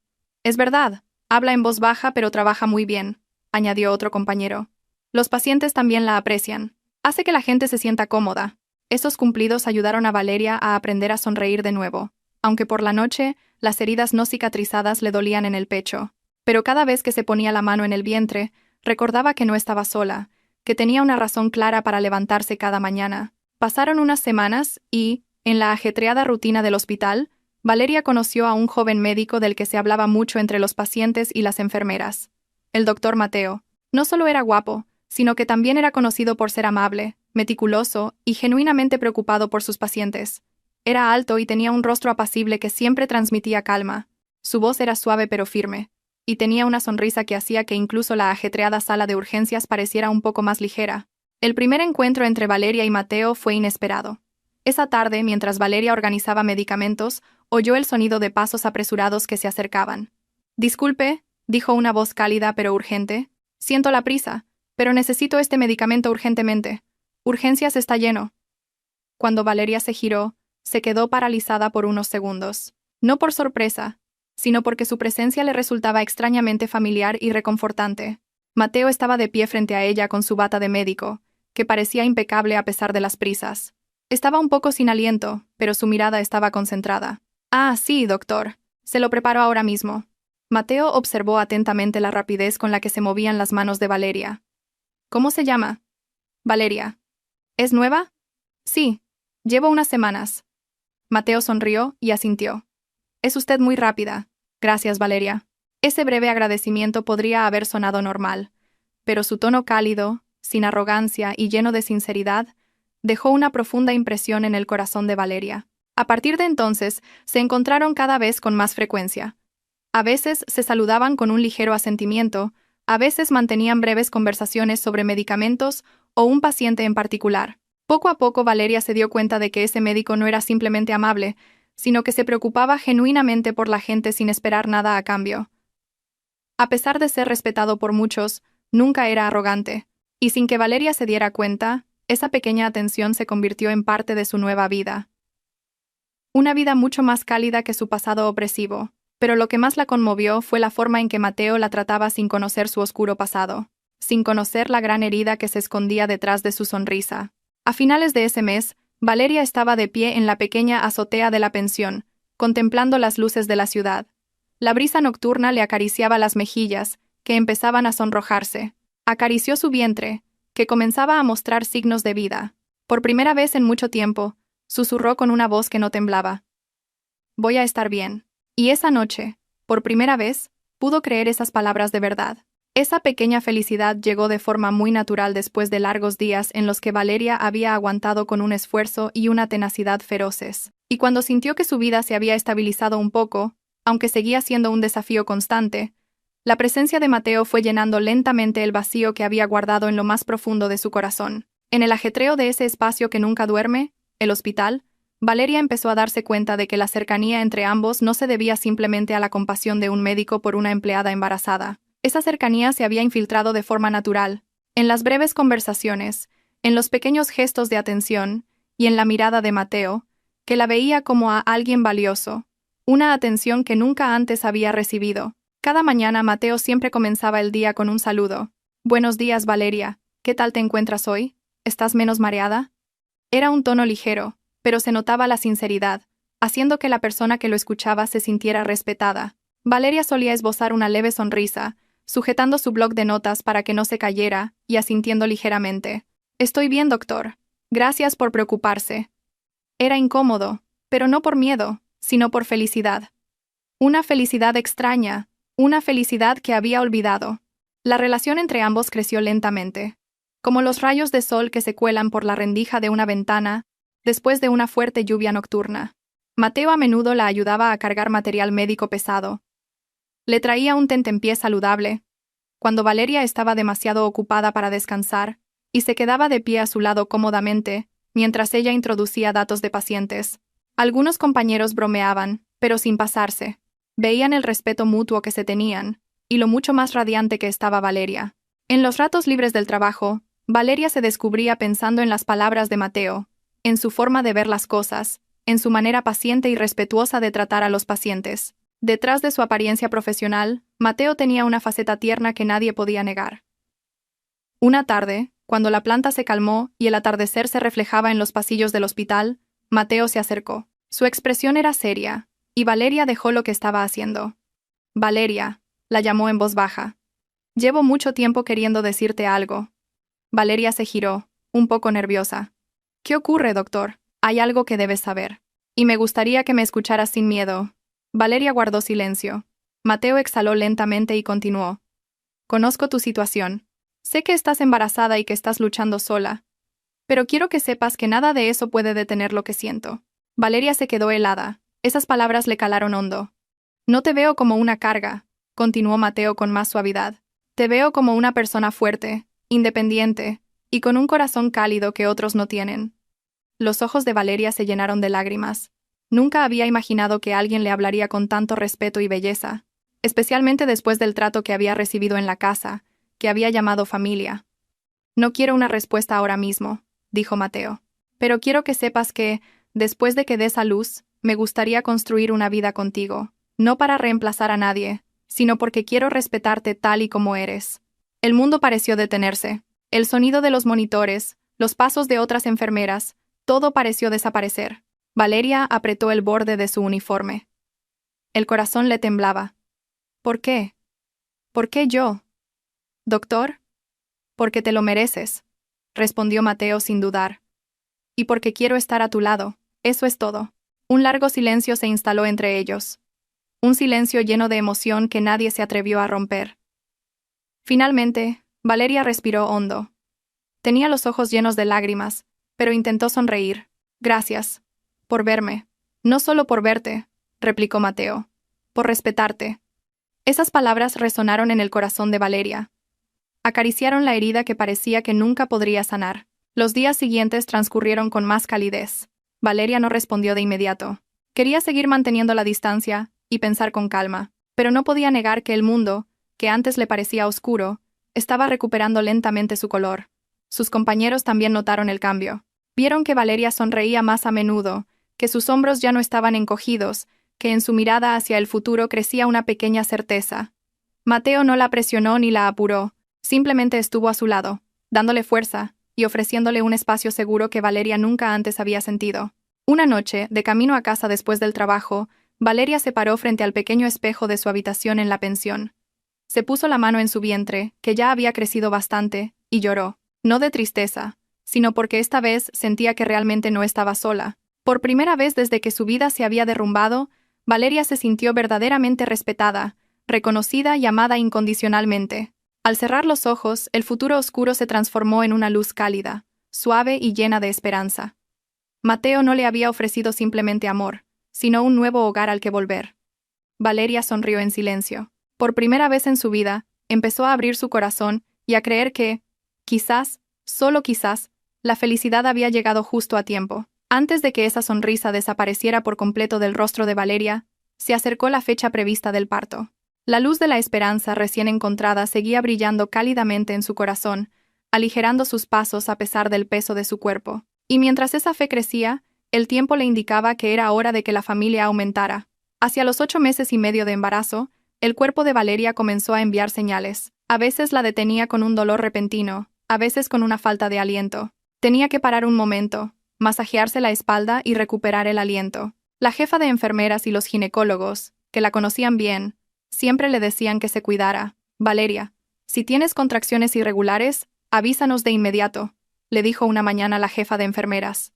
Es verdad, habla en voz baja pero trabaja muy bien, añadió otro compañero. Los pacientes también la aprecian. Hace que la gente se sienta cómoda. Esos cumplidos ayudaron a Valeria a aprender a sonreír de nuevo, aunque por la noche las heridas no cicatrizadas le dolían en el pecho. Pero cada vez que se ponía la mano en el vientre, recordaba que no estaba sola, que tenía una razón clara para levantarse cada mañana. Pasaron unas semanas y, en la ajetreada rutina del hospital, Valeria conoció a un joven médico del que se hablaba mucho entre los pacientes y las enfermeras. El doctor Mateo. No solo era guapo, sino que también era conocido por ser amable, meticuloso y genuinamente preocupado por sus pacientes. Era alto y tenía un rostro apacible que siempre transmitía calma. Su voz era suave pero firme, y tenía una sonrisa que hacía que incluso la ajetreada sala de urgencias pareciera un poco más ligera. El primer encuentro entre Valeria y Mateo fue inesperado. Esa tarde, mientras Valeria organizaba medicamentos, oyó el sonido de pasos apresurados que se acercaban. «Disculpe», dijo una voz cálida pero urgente. «Siento la prisa, pero necesito este medicamento urgentemente. Urgencias está lleno». Cuando Valeria se giró, se quedó paralizada por unos segundos. No por sorpresa, sino porque su presencia le resultaba extrañamente familiar y reconfortante. Mateo estaba de pie frente a ella con su bata de médico, que parecía impecable a pesar de las prisas. Estaba un poco sin aliento, pero su mirada estaba concentrada. «Ah, sí, doctor. Se lo preparo ahora mismo». Mateo observó atentamente la rapidez con la que se movían las manos de Valeria. «¿Cómo se llama?» «Valeria». «¿Es nueva?» «Sí. Llevo unas semanas». Mateo sonrió y asintió. «Es usted muy rápida». «Gracias, Valeria». Ese breve agradecimiento podría haber sonado normal, pero su tono cálido, sin arrogancia y lleno de sinceridad, dejó una profunda impresión en el corazón de Valeria. A partir de entonces, se encontraron cada vez con más frecuencia. A veces se saludaban con un ligero asentimiento, a veces mantenían breves conversaciones sobre medicamentos o un paciente en particular. Poco a poco Valeria se dio cuenta de que ese médico no era simplemente amable, sino que se preocupaba genuinamente por la gente sin esperar nada a cambio. A pesar de ser respetado por muchos, nunca era arrogante, y sin que Valeria se diera cuenta, esa pequeña atención se convirtió en parte de su nueva vida. Una vida mucho más cálida que su pasado opresivo, pero lo que más la conmovió fue la forma en que Mateo la trataba sin conocer su oscuro pasado, sin conocer la gran herida que se escondía detrás de su sonrisa. A finales de ese mes, Valeria estaba de pie en la pequeña azotea de la pensión, contemplando las luces de la ciudad. La brisa nocturna le acariciaba las mejillas, que empezaban a sonrojarse. Acarició su vientre, que comenzaba a mostrar signos de vida. Por primera vez en mucho tiempo, susurró con una voz que no temblaba. «Voy a estar bien». Y esa noche, por primera vez, pudo creer esas palabras de verdad. Esa pequeña felicidad llegó de forma muy natural después de largos días en los que Valeria había aguantado con un esfuerzo y una tenacidad feroces. Y cuando sintió que su vida se había estabilizado un poco, aunque seguía siendo un desafío constante, la presencia de Mateo fue llenando lentamente el vacío que había guardado en lo más profundo de su corazón. En el ajetreo de ese espacio que nunca duerme, el hospital, Valeria empezó a darse cuenta de que la cercanía entre ambos no se debía simplemente a la compasión de un médico por una empleada embarazada. Esa cercanía se había infiltrado de forma natural, en las breves conversaciones, en los pequeños gestos de atención y en la mirada de Mateo, que la veía como a alguien valioso, una atención que nunca antes había recibido. Cada mañana Mateo siempre comenzaba el día con un saludo. «Buenos días, Valeria. ¿Qué tal te encuentras hoy? ¿Estás menos mareada?» Era un tono ligero, pero se notaba la sinceridad, haciendo que la persona que lo escuchaba se sintiera respetada. Valeria solía esbozar una leve sonrisa, sujetando su bloc de notas para que no se cayera y asintiendo ligeramente. «Estoy bien, doctor. Gracias por preocuparse». Era incómodo, pero no por miedo, sino por felicidad. Una felicidad extraña, una felicidad que había olvidado. La relación entre ambos creció lentamente, como los rayos de sol que se cuelan por la rendija de una ventana después de una fuerte lluvia nocturna. Mateo a menudo la ayudaba a cargar material médico pesado. Le traía un tentempié saludable, cuando Valeria estaba demasiado ocupada para descansar, y se quedaba de pie a su lado cómodamente, mientras ella introducía datos de pacientes. Algunos compañeros bromeaban, pero sin pasarse. Veían el respeto mutuo que se tenían, y lo mucho más radiante que estaba Valeria. En los ratos libres del trabajo, Valeria se descubría pensando en las palabras de Mateo, en su forma de ver las cosas, en su manera paciente y respetuosa de tratar a los pacientes. Detrás de su apariencia profesional, Mateo tenía una faceta tierna que nadie podía negar. Una tarde, cuando la planta se calmó y el atardecer se reflejaba en los pasillos del hospital, Mateo se acercó. Su expresión era seria, y Valeria dejó lo que estaba haciendo. «Valeria», la llamó en voz baja. «Llevo mucho tiempo queriendo decirte algo». Valeria se giró, un poco nerviosa. «¿Qué ocurre, doctor? Hay algo que debes saber. Y me gustaría que me escucharas sin miedo». Valeria guardó silencio. Mateo exhaló lentamente y continuó. «Conozco tu situación. Sé que estás embarazada y que estás luchando sola. Pero quiero que sepas que nada de eso puede detener lo que siento». Valeria se quedó helada. Esas palabras le calaron hondo. «No te veo como una carga», continuó Mateo con más suavidad. «Te veo como una persona fuerte, independiente, y con un corazón cálido que otros no tienen». Los ojos de Valeria se llenaron de lágrimas. Nunca había imaginado que alguien le hablaría con tanto respeto y belleza, especialmente después del trato que había recibido en la casa, que había llamado familia. «No quiero una respuesta ahora mismo», dijo Mateo. «Pero quiero que sepas que, después de que des a luz, me gustaría construir una vida contigo, no para reemplazar a nadie, sino porque quiero respetarte tal y como eres». El mundo pareció detenerse. El sonido de los monitores, los pasos de otras enfermeras, todo pareció desaparecer. Valeria apretó el borde de su uniforme. El corazón le temblaba. «¿Por qué? ¿Por qué yo?» «Doctor?» «Porque te lo mereces», respondió Mateo sin dudar. «Y porque quiero estar a tu lado, eso es todo». Un largo silencio se instaló entre ellos. Un silencio lleno de emoción que nadie se atrevió a romper. Finalmente, Valeria respiró hondo. Tenía los ojos llenos de lágrimas, pero intentó sonreír. «Gracias. Por verme». «No solo por verte», replicó Mateo. «Por respetarte». Esas palabras resonaron en el corazón de Valeria. Acariciaron la herida que parecía que nunca podría sanar. Los días siguientes transcurrieron con más calidez. Valeria no respondió de inmediato. Quería seguir manteniendo la distancia y pensar con calma, pero no podía negar que el mundo, que antes le parecía oscuro, estaba recuperando lentamente su color. Sus compañeros también notaron el cambio. Vieron que Valeria sonreía más a menudo, que sus hombros ya no estaban encogidos, que en su mirada hacia el futuro crecía una pequeña certeza. Mateo no la presionó ni la apuró, simplemente estuvo a su lado, dándole fuerza y ofreciéndole un espacio seguro que Valeria nunca antes había sentido. Una noche, de camino a casa después del trabajo, Valeria se paró frente al pequeño espejo de su habitación en la pensión. Se puso la mano en su vientre, que ya había crecido bastante, y lloró, no de tristeza, sino porque esta vez sentía que realmente no estaba sola. Por primera vez desde que su vida se había derrumbado, Valeria se sintió verdaderamente respetada, reconocida y amada incondicionalmente. Al cerrar los ojos, el futuro oscuro se transformó en una luz cálida, suave y llena de esperanza. Mateo no le había ofrecido simplemente amor, sino un nuevo hogar al que volver. Valeria sonrió en silencio. Por primera vez en su vida, empezó a abrir su corazón y a creer que, quizás, solo quizás, la felicidad había llegado justo a tiempo. Antes de que esa sonrisa desapareciera por completo del rostro de Valeria, se acercó la fecha prevista del parto. La luz de la esperanza recién encontrada seguía brillando cálidamente en su corazón, aligerando sus pasos a pesar del peso de su cuerpo. Y mientras esa fe crecía, el tiempo le indicaba que era hora de que la familia aumentara. Hacia los 8 meses y medio de embarazo, el cuerpo de Valeria comenzó a enviar señales. A veces la detenía con un dolor repentino, a veces con una falta de aliento. Tenía que parar un momento, masajearse la espalda y recuperar el aliento. La jefa de enfermeras y los ginecólogos, que la conocían bien, siempre le decían que se cuidara. Valeria, si tienes contracciones irregulares, avísanos de inmediato, le dijo una mañana la jefa de enfermeras.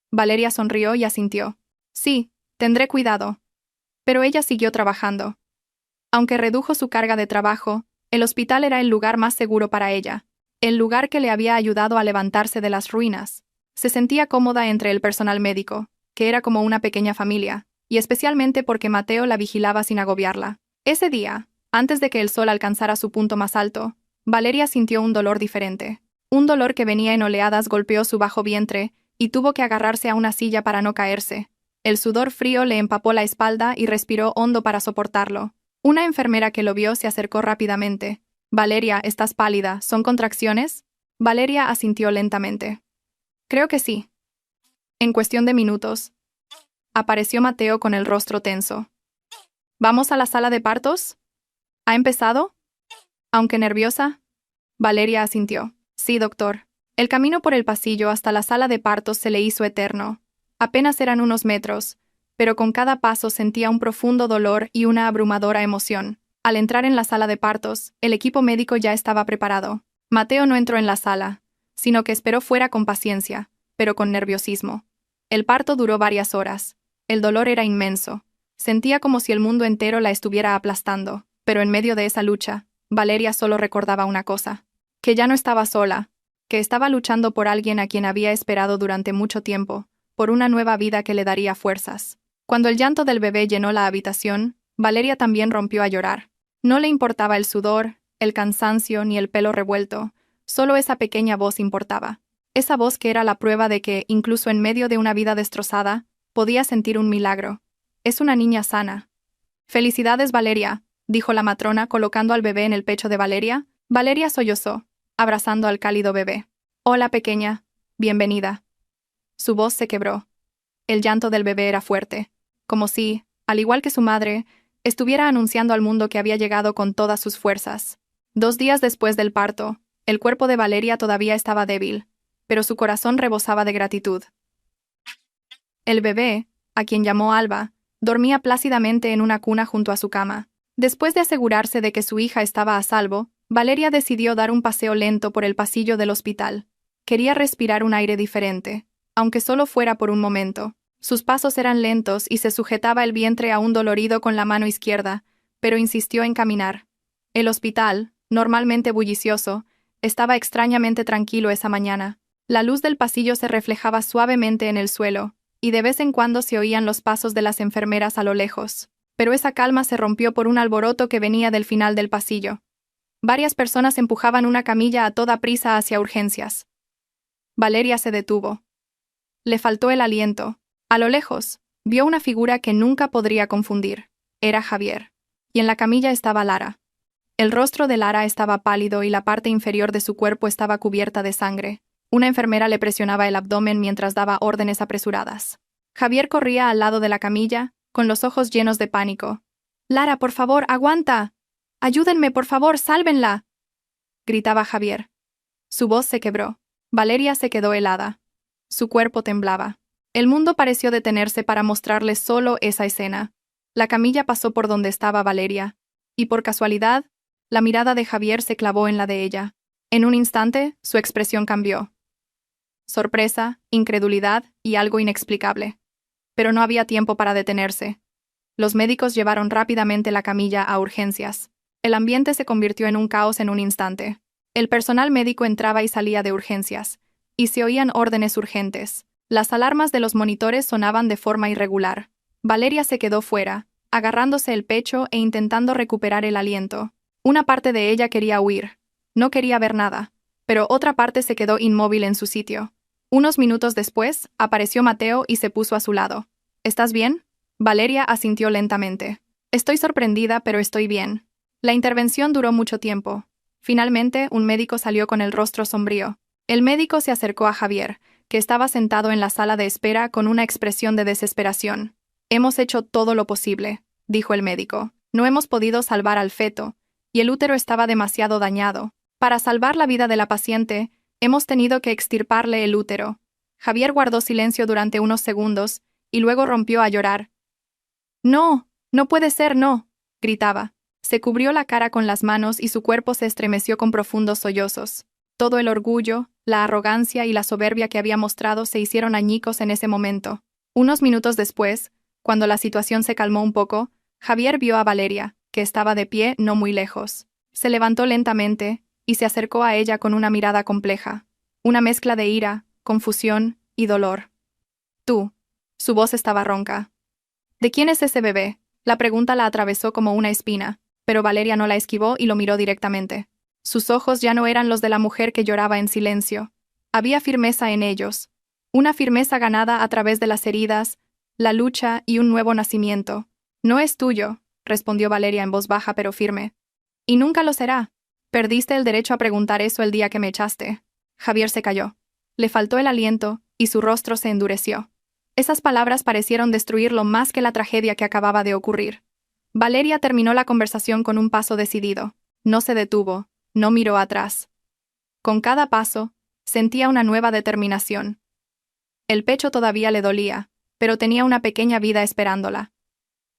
Valeria sonrió y asintió. Sí, tendré cuidado. Pero ella siguió trabajando. Aunque redujo su carga de trabajo, el hospital era el lugar más seguro para ella, el lugar que le había ayudado a levantarse de las ruinas. Se sentía cómoda entre el personal médico, que era como una pequeña familia, y especialmente porque Mateo la vigilaba sin agobiarla. Ese día, antes de que el sol alcanzara su punto más alto, Valeria sintió un dolor diferente. Un dolor que venía en oleadas golpeó su bajo vientre y tuvo que agarrarse a una silla para no caerse. El sudor frío le empapó la espalda y respiró hondo para soportarlo. Una enfermera que lo vio se acercó rápidamente. «Valeria, estás pálida. ¿Son contracciones?» Valeria asintió lentamente. «Creo que sí». En cuestión de minutos, apareció Mateo con el rostro tenso. «¿Vamos a la sala de partos? ¿Ha empezado?» Aunque nerviosa, Valeria asintió. «Sí, doctor». El camino por el pasillo hasta la sala de partos se le hizo eterno. Apenas eran unos metros, pero con cada paso sentía un profundo dolor y una abrumadora emoción. Al entrar en la sala de partos, el equipo médico ya estaba preparado. Mateo no entró en la sala, sino que esperó fuera con paciencia, pero con nerviosismo. El parto duró varias horas. El dolor era inmenso. Sentía como si el mundo entero la estuviera aplastando, pero en medio de esa lucha, Valeria solo recordaba una cosa: que ya no estaba sola, que estaba luchando por alguien a quien había esperado durante mucho tiempo, por una nueva vida que le daría fuerzas. Cuando el llanto del bebé llenó la habitación, Valeria también rompió a llorar. No le importaba el sudor, el cansancio ni el pelo revuelto, solo esa pequeña voz importaba. Esa voz que era la prueba de que, incluso en medio de una vida destrozada, podía sentir un milagro. «Es una niña sana». «Felicidades, Valeria», dijo la matrona colocando al bebé en el pecho de Valeria. Valeria sollozó, abrazando al cálido bebé. «Hola, pequeña. Bienvenida». Su voz se quebró. El llanto del bebé era fuerte, como si, al igual que su madre, estuviera anunciando al mundo que había llegado con todas sus fuerzas. 2 días después del parto, el cuerpo de Valeria todavía estaba débil, pero su corazón rebosaba de gratitud. El bebé, a quien llamó Alba, dormía plácidamente en una cuna junto a su cama. Después de asegurarse de que su hija estaba a salvo, Valeria decidió dar un paseo lento por el pasillo del hospital. Quería respirar un aire diferente, aunque solo fuera por un momento. Sus pasos eran lentos y se sujetaba el vientre aún dolorido con la mano izquierda, pero insistió en caminar. El hospital, normalmente bullicioso, estaba extrañamente tranquilo esa mañana. La luz del pasillo se reflejaba suavemente en el suelo, y de vez en cuando se oían los pasos de las enfermeras a lo lejos. Pero esa calma se rompió por un alboroto que venía del final del pasillo. Varias personas empujaban una camilla a toda prisa hacia urgencias. Valeria se detuvo. Le faltó el aliento. A lo lejos, vio una figura que nunca podría confundir. Era Javier. Y en la camilla estaba Lara. El rostro de Lara estaba pálido y la parte inferior de su cuerpo estaba cubierta de sangre. Una enfermera le presionaba el abdomen mientras daba órdenes apresuradas. Javier corría al lado de la camilla, con los ojos llenos de pánico. «Lara, por favor, aguanta. Ayúdenme, por favor, sálvenla», gritaba Javier. Su voz se quebró. Valeria se quedó helada. Su cuerpo temblaba. El mundo pareció detenerse para mostrarle solo esa escena. La camilla pasó por donde estaba Valeria, y por casualidad, la mirada de Javier se clavó en la de ella. En un instante, su expresión cambió. Sorpresa, incredulidad y algo inexplicable. Pero no había tiempo para detenerse. Los médicos llevaron rápidamente la camilla a urgencias. El ambiente se convirtió en un caos en un instante. El personal médico entraba y salía de urgencias, y se oían órdenes urgentes. Las alarmas de los monitores sonaban de forma irregular. Valeria se quedó fuera, agarrándose el pecho e intentando recuperar el aliento. Una parte de ella quería huir. No quería ver nada, pero otra parte se quedó inmóvil en su sitio. Unos minutos después, apareció Mateo y se puso a su lado. «¿Estás bien?» Valeria asintió lentamente. «Estoy sorprendida, pero estoy bien». La intervención duró mucho tiempo. Finalmente, un médico salió con el rostro sombrío. El médico se acercó a Javier, que estaba sentado en la sala de espera con una expresión de desesperación. «Hemos hecho todo lo posible», dijo el médico. «No hemos podido salvar al feto, y el útero estaba demasiado dañado. Para salvar la vida de la paciente, hemos tenido que extirparle el útero». Javier guardó silencio durante unos segundos, y luego rompió a llorar. «No, no puede ser, no», gritaba. Se cubrió la cara con las manos y su cuerpo se estremeció con profundos sollozos. Todo el orgullo, la arrogancia y la soberbia que había mostrado se hicieron añicos en ese momento. Unos minutos después, cuando la situación se calmó un poco, Javier vio a Valeria, que estaba de pie no muy lejos. Se levantó lentamente y se acercó a ella con una mirada compleja, una mezcla de ira, confusión y dolor. «Tú». Su voz estaba ronca. «¿De quién es ese bebé?». La pregunta la atravesó como una espina, pero Valeria no la esquivó y lo miró directamente. Sus ojos ya no eran los de la mujer que lloraba en silencio. Había firmeza en ellos, una firmeza ganada a través de las heridas, la lucha y un nuevo nacimiento. «No es tuyo», respondió Valeria en voz baja pero firme. «Y nunca lo será. Perdiste el derecho a preguntar eso el día que me echaste». Javier se calló. Le faltó el aliento y su rostro se endureció. Esas palabras parecieron destruirlo más que la tragedia que acababa de ocurrir. Valeria terminó la conversación con un paso decidido. No se detuvo, no miró atrás. Con cada paso, sentía una nueva determinación. El pecho todavía le dolía, pero tenía una pequeña vida esperándola.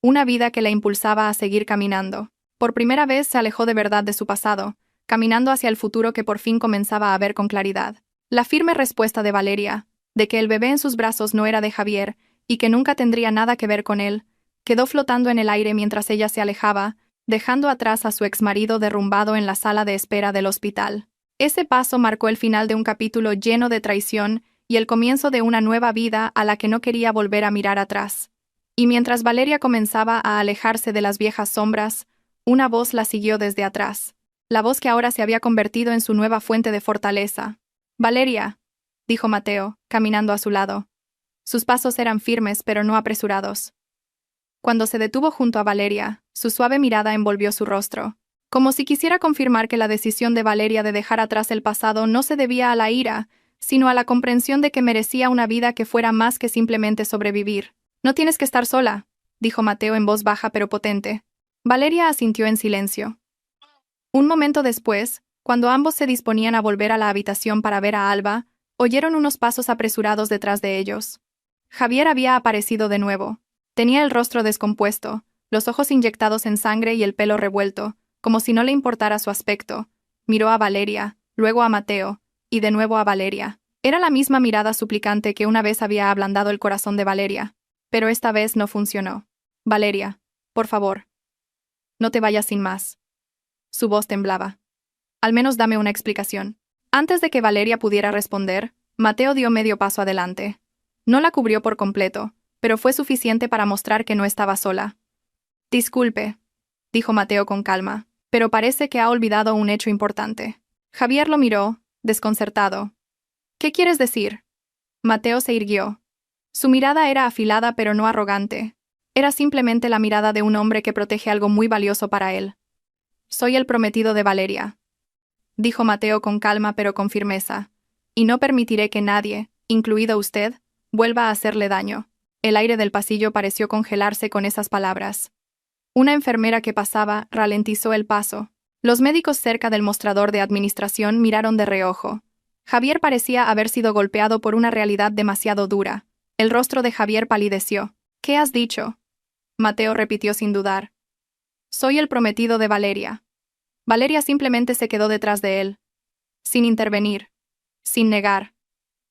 Una vida que la impulsaba a seguir caminando. Por primera vez se alejó de verdad de su pasado, caminando hacia el futuro que por fin comenzaba a ver con claridad. La firme respuesta de Valeria, de que el bebé en sus brazos no era de Javier y que nunca tendría nada que ver con él, quedó flotando en el aire mientras ella se alejaba, dejando atrás a su exmarido derrumbado en la sala de espera del hospital. Ese paso marcó el final de un capítulo lleno de traición y el comienzo de una nueva vida a la que no quería volver a mirar atrás. Y mientras Valeria comenzaba a alejarse de las viejas sombras, una voz la siguió desde atrás. La voz que ahora se había convertido en su nueva fuente de fortaleza. «Valeria», dijo Mateo, caminando a su lado. Sus pasos eran firmes pero no apresurados. Cuando se detuvo junto a Valeria, su suave mirada envolvió su rostro, como si quisiera confirmar que la decisión de Valeria de dejar atrás el pasado no se debía a la ira, sino a la comprensión de que merecía una vida que fuera más que simplemente sobrevivir. «No tienes que estar sola», dijo Mateo en voz baja pero potente. Valeria asintió en silencio. Un momento después, cuando ambos se disponían a volver a la habitación para ver a Alba, oyeron unos pasos apresurados detrás de ellos. Javier había aparecido de nuevo. Tenía el rostro descompuesto, los ojos inyectados en sangre y el pelo revuelto, como si no le importara su aspecto. Miró a Valeria, luego a Mateo, y de nuevo a Valeria. Era la misma mirada suplicante que una vez había ablandado el corazón de Valeria, pero esta vez no funcionó. «Valeria, por favor. No te vayas sin más». Su voz temblaba. «Al menos dame una explicación». Antes de que Valeria pudiera responder, Mateo dio medio paso adelante. No la cubrió por completo, pero fue suficiente para mostrar que no estaba sola. «Disculpe», dijo Mateo con calma, «pero parece que ha olvidado un hecho importante». Javier lo miró, desconcertado. «¿Qué quieres decir?». Mateo se irguió. Su mirada era afilada pero no arrogante. Era simplemente la mirada de un hombre que protege algo muy valioso para él. «Soy el prometido de Valeria», dijo Mateo con calma pero con firmeza, «y no permitiré que nadie, incluido usted, vuelva a hacerle daño». El aire del pasillo pareció congelarse con esas palabras. Una enfermera que pasaba ralentizó el paso. Los médicos cerca del mostrador de administración miraron de reojo. Javier parecía haber sido golpeado por una realidad demasiado dura. El rostro de Javier palideció. «¿Qué has dicho?». Mateo repitió sin dudar. «Soy el prometido de Valeria». Valeria simplemente se quedó detrás de él, sin intervenir, sin negar,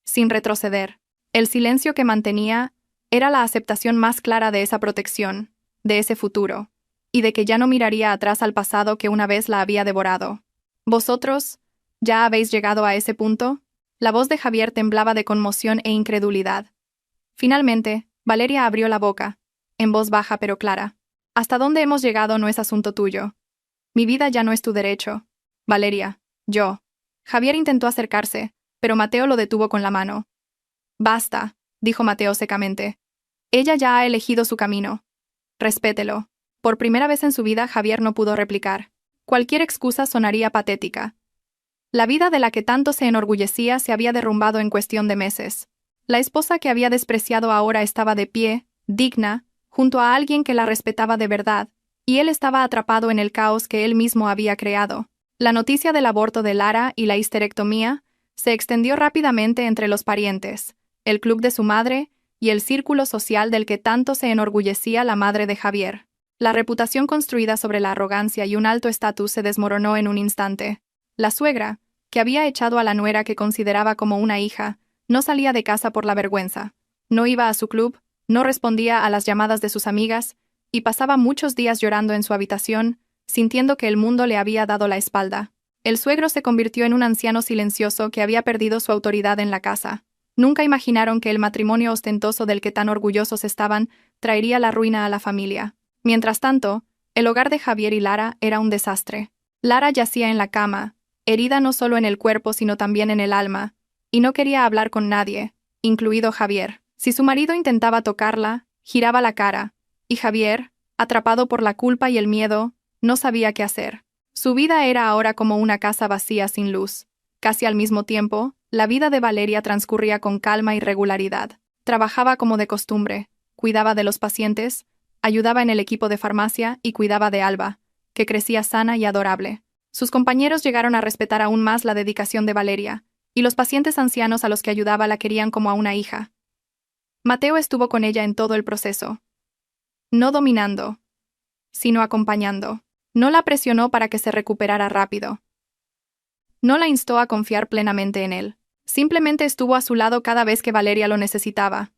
sin retroceder. El silencio que mantenía era la aceptación más clara de esa protección, de ese futuro, y de que ya no miraría atrás al pasado que una vez la había devorado. «¿Vosotros ya habéis llegado a ese punto?». La voz de Javier temblaba de conmoción e incredulidad. Finalmente, Valeria abrió la boca, en voz baja pero clara. «Hasta dónde hemos llegado no es asunto tuyo. Mi vida ya no es tu derecho. Valeria, yo». Javier intentó acercarse, pero Mateo lo detuvo con la mano. «Basta», dijo Mateo secamente. «Ella ya ha elegido su camino. Respételo». Por primera vez en su vida Javier no pudo replicar. Cualquier excusa sonaría patética. La vida de la que tanto se enorgullecía se había derrumbado en cuestión de meses. La esposa que había despreciado ahora estaba de pie, digna, junto a alguien que la respetaba de verdad, y él estaba atrapado en el caos que él mismo había creado. La noticia del aborto de Lara y la histerectomía se extendió rápidamente entre los parientes, el club de su madre y el círculo social del que tanto se enorgullecía la madre de Javier. La reputación construida sobre la arrogancia y un alto estatus se desmoronó en un instante. La suegra, que había echado a la nuera que consideraba como una hija, no salía de casa por la vergüenza. No iba a su club, no respondía a las llamadas de sus amigas, y pasaba muchos días llorando en su habitación, sintiendo que el mundo le había dado la espalda. El suegro se convirtió en un anciano silencioso que había perdido su autoridad en la casa. Nunca imaginaron que el matrimonio ostentoso del que tan orgullosos estaban traería la ruina a la familia. Mientras tanto, el hogar de Javier y Lara era un desastre. Lara yacía en la cama, herida no solo en el cuerpo sino también en el alma, y no quería hablar con nadie, incluido Javier. Si su marido intentaba tocarla, giraba la cara, y Javier, atrapado por la culpa y el miedo, no sabía qué hacer. Su vida era ahora como una casa vacía sin luz. Casi al mismo tiempo, la vida de Valeria transcurría con calma y regularidad. Trabajaba como de costumbre, cuidaba de los pacientes, ayudaba en el equipo de farmacia y cuidaba de Alba, que crecía sana y adorable. Sus compañeros llegaron a respetar aún más la dedicación de Valeria, y los pacientes ancianos a los que ayudaba la querían como a una hija. Mateo estuvo con ella en todo el proceso. No dominando, sino acompañando. No la presionó para que se recuperara rápido. No la instó a confiar plenamente en él. Simplemente estuvo a su lado cada vez que Valeria lo necesitaba.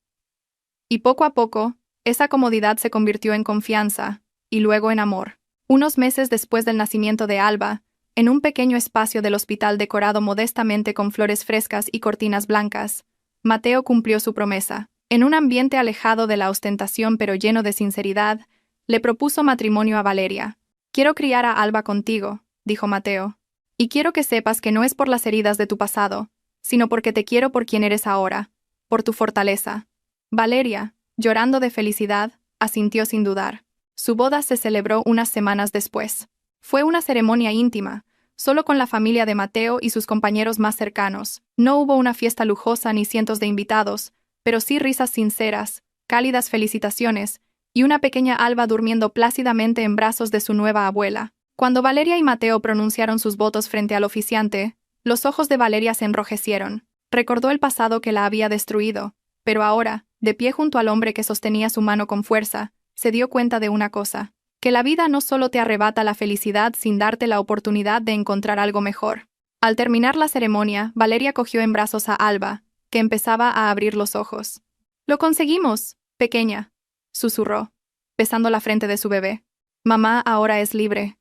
Y poco a poco, esa comodidad se convirtió en confianza, y luego en amor. Unos meses después del nacimiento de Alba, en un pequeño espacio del hospital decorado modestamente con flores frescas y cortinas blancas, Mateo cumplió su promesa. En un ambiente alejado de la ostentación pero lleno de sinceridad, le propuso matrimonio a Valeria. «Quiero criar a Alba contigo», dijo Mateo. «Y quiero que sepas que no es por las heridas de tu pasado, sino porque te quiero por quien eres ahora, por tu fortaleza». Valeria, llorando de felicidad, asintió sin dudar. Su boda se celebró unas semanas después. Fue una ceremonia íntima, solo con la familia de Mateo y sus compañeros más cercanos. No hubo una fiesta lujosa ni cientos de invitados, pero sí risas sinceras, cálidas felicitaciones, y una pequeña Alba durmiendo plácidamente en brazos de su nueva abuela. Cuando Valeria y Mateo pronunciaron sus votos frente al oficiante, los ojos de Valeria se enrojecieron. Recordó el pasado que la había destruido, pero ahora, de pie junto al hombre que sostenía su mano con fuerza, se dio cuenta de una cosa: que la vida no solo te arrebata la felicidad sin darte la oportunidad de encontrar algo mejor. Al terminar la ceremonia, Valeria cogió en brazos a Alba, que empezaba a abrir los ojos. «Lo conseguimos, pequeña», susurró, besando la frente de su bebé. «Mamá ahora es libre».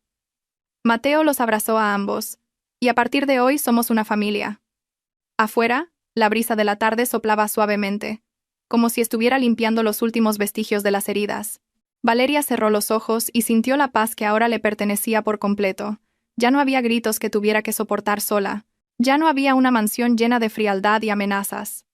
Mateo los abrazó a ambos, y a partir de hoy somos una familia. Afuera, la brisa de la tarde soplaba suavemente, como si estuviera limpiando los últimos vestigios de las heridas. Valeria cerró los ojos y sintió la paz que ahora le pertenecía por completo. Ya no había gritos que tuviera que soportar sola. Ya no había una mansión llena de frialdad y amenazas.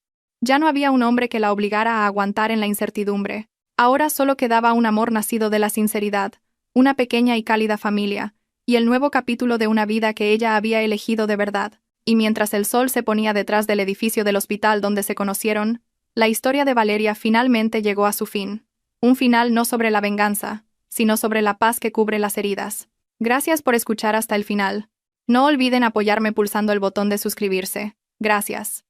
Ya no había un hombre que la obligara a aguantar en la incertidumbre. Ahora solo quedaba un amor nacido de la sinceridad, una pequeña y cálida familia, y el nuevo capítulo de una vida que ella había elegido de verdad. Y mientras el sol se ponía detrás del edificio del hospital donde se conocieron, la historia de Valeria finalmente llegó a su fin. Un final no sobre la venganza, sino sobre la paz que cubre las heridas. Gracias por escuchar hasta el final. No olviden apoyarme pulsando el botón de suscribirse. Gracias.